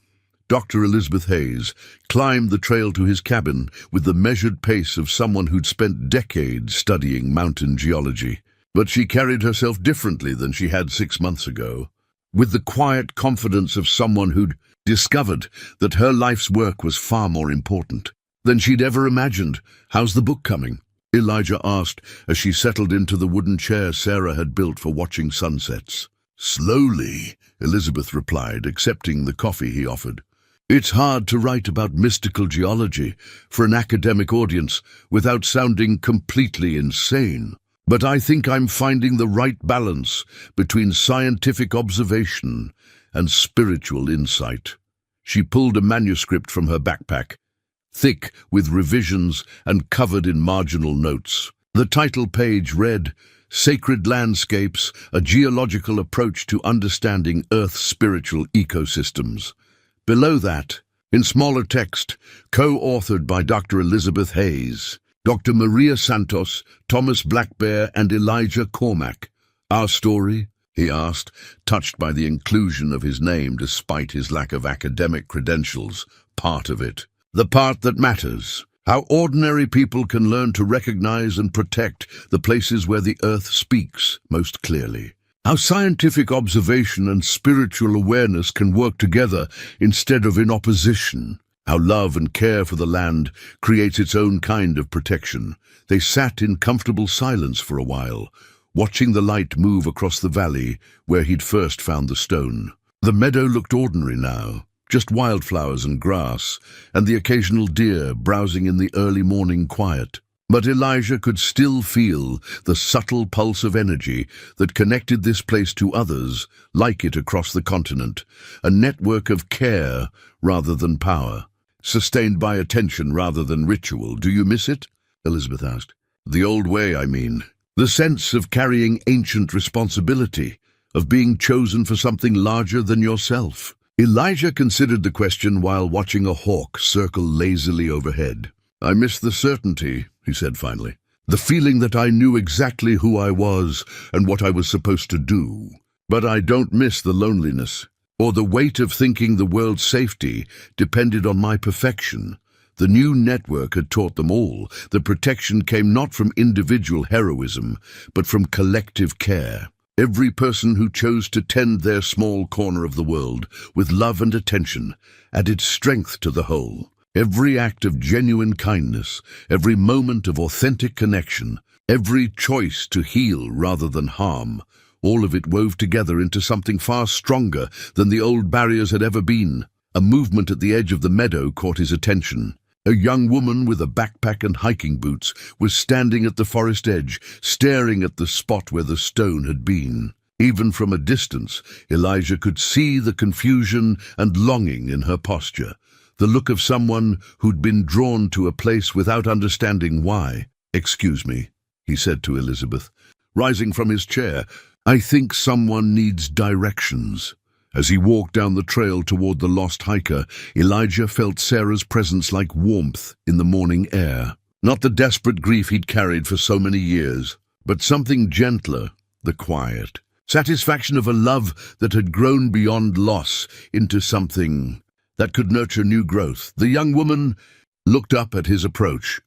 Dr. Elizabeth Hayes climbed the trail to his cabin with the measured pace of someone who'd spent decades studying mountain geology. But she carried herself differently than she had 6 months ago, with the quiet confidence of someone who'd discovered that her life's work was far more important than she'd ever imagined. "How's the book coming?" Elijah asked as she settled into the wooden chair Sarah had built for watching sunsets. "Slowly," Elizabeth replied, accepting the coffee he offered. "It's hard to write about mystical geology for an academic audience without sounding completely insane. But I think I'm finding the right balance between scientific observation and spiritual insight." She pulled a manuscript from her backpack, thick with revisions and covered in marginal notes. The title page read, "Sacred Landscapes, a Geological Approach to Understanding Earth's Spiritual Ecosystems." Below that, in smaller text, co-authored by Dr. Elizabeth Hayes, Dr. Maria Santos, Thomas Blackbear, and Elijah Cormack. "Our story?" he asked, touched by the inclusion of his name despite his lack of academic credentials. "Part of it. The part that matters. How ordinary people can learn to recognize and protect the places where the earth speaks most clearly. How scientific observation and spiritual awareness can work together instead of in opposition. How love and care for the land creates its own kind of protection." They sat in comfortable silence for a while, watching the light move across the valley where he'd first found the stone. The meadow looked ordinary now, just wildflowers and grass, and the occasional deer browsing in the early morning quiet. But Elijah could still feel the subtle pulse of energy that connected this place to others, like it across the continent, a network of care rather than power, sustained by attention rather than ritual. "Do you miss it?" Elizabeth asked. "The old way, I mean. The sense of carrying ancient responsibility, of being chosen for something larger than yourself." Elijah considered the question while watching a hawk circle lazily overhead. "I miss the certainty," he said finally. "The feeling that I knew exactly who I was and what I was supposed to do. But I don't miss the loneliness, or the weight of thinking the world's safety depended on my perfection." The new network had taught them all that protection came not from individual heroism, but from collective care. Every person who chose to tend their small corner of the world with love and attention added strength to the whole. Every act of genuine kindness, every moment of authentic connection, every choice to heal rather than harm, all of it wove together into something far stronger than the old barriers had ever been. A movement at the edge of the meadow caught his attention. A young woman with a backpack and hiking boots was standing at the forest edge, staring at the spot where the stone had been. Even from a distance, Elijah could see the confusion and longing in her posture, the look of someone who'd been drawn to a place without understanding why. "Excuse me," he said to Elizabeth, rising from his chair. "I think someone needs directions." As he walked down the trail toward the lost hiker, Elijah felt Sarah's presence like warmth in the morning air. Not the desperate grief he'd carried for so many years, but something gentler, the quiet. Satisfaction of a love that had grown beyond loss into something that could nurture new growth. The young woman looked up at his approach,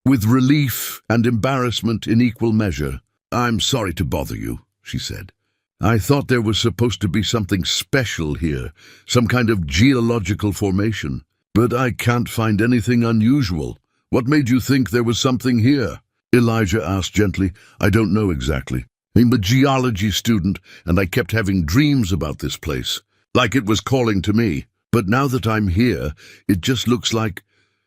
with relief and embarrassment in equal measure. "I'm sorry to bother you," she said. "I thought there was supposed to be something special here, some kind of geological formation. But I can't find anything unusual. What made you think there was something here?" Elijah asked gently. "I don't know exactly. I'm a geology student, and I kept having dreams about this place, like it was calling to me. But now that I'm here, it just looks like,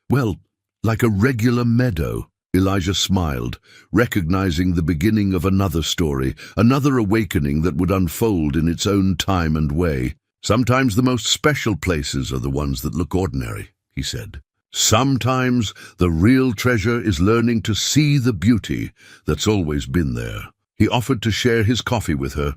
well, like a regular meadow." Elijah smiled, recognizing the beginning of another story, another awakening that would unfold in its own time and way. "Sometimes the most special places are the ones that look ordinary," he said. "Sometimes the real treasure is learning to see the beauty that's always been there." He offered to share his coffee with her,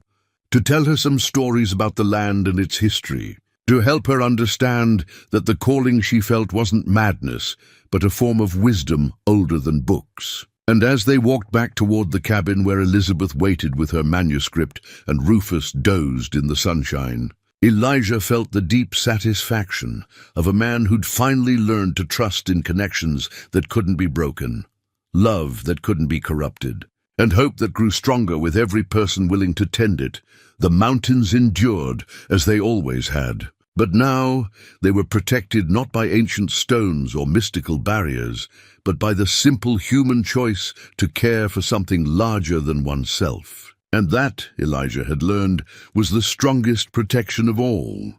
to tell her some stories about the land and its history, to help her understand that the calling she felt wasn't madness, but a form of wisdom older than books. And as they walked back toward the cabin where Elizabeth waited with her manuscript and Rufus dozed in the sunshine, Elijah felt the deep satisfaction of a man who'd finally learned to trust in connections that couldn't be broken, love that couldn't be corrupted, and hope that grew stronger with every person willing to tend it. The mountains endured, as they always had. But now they were protected not by ancient stones or mystical barriers, but by the simple human choice to care for something larger than oneself. And that, Elijah had learned, was the strongest protection of all.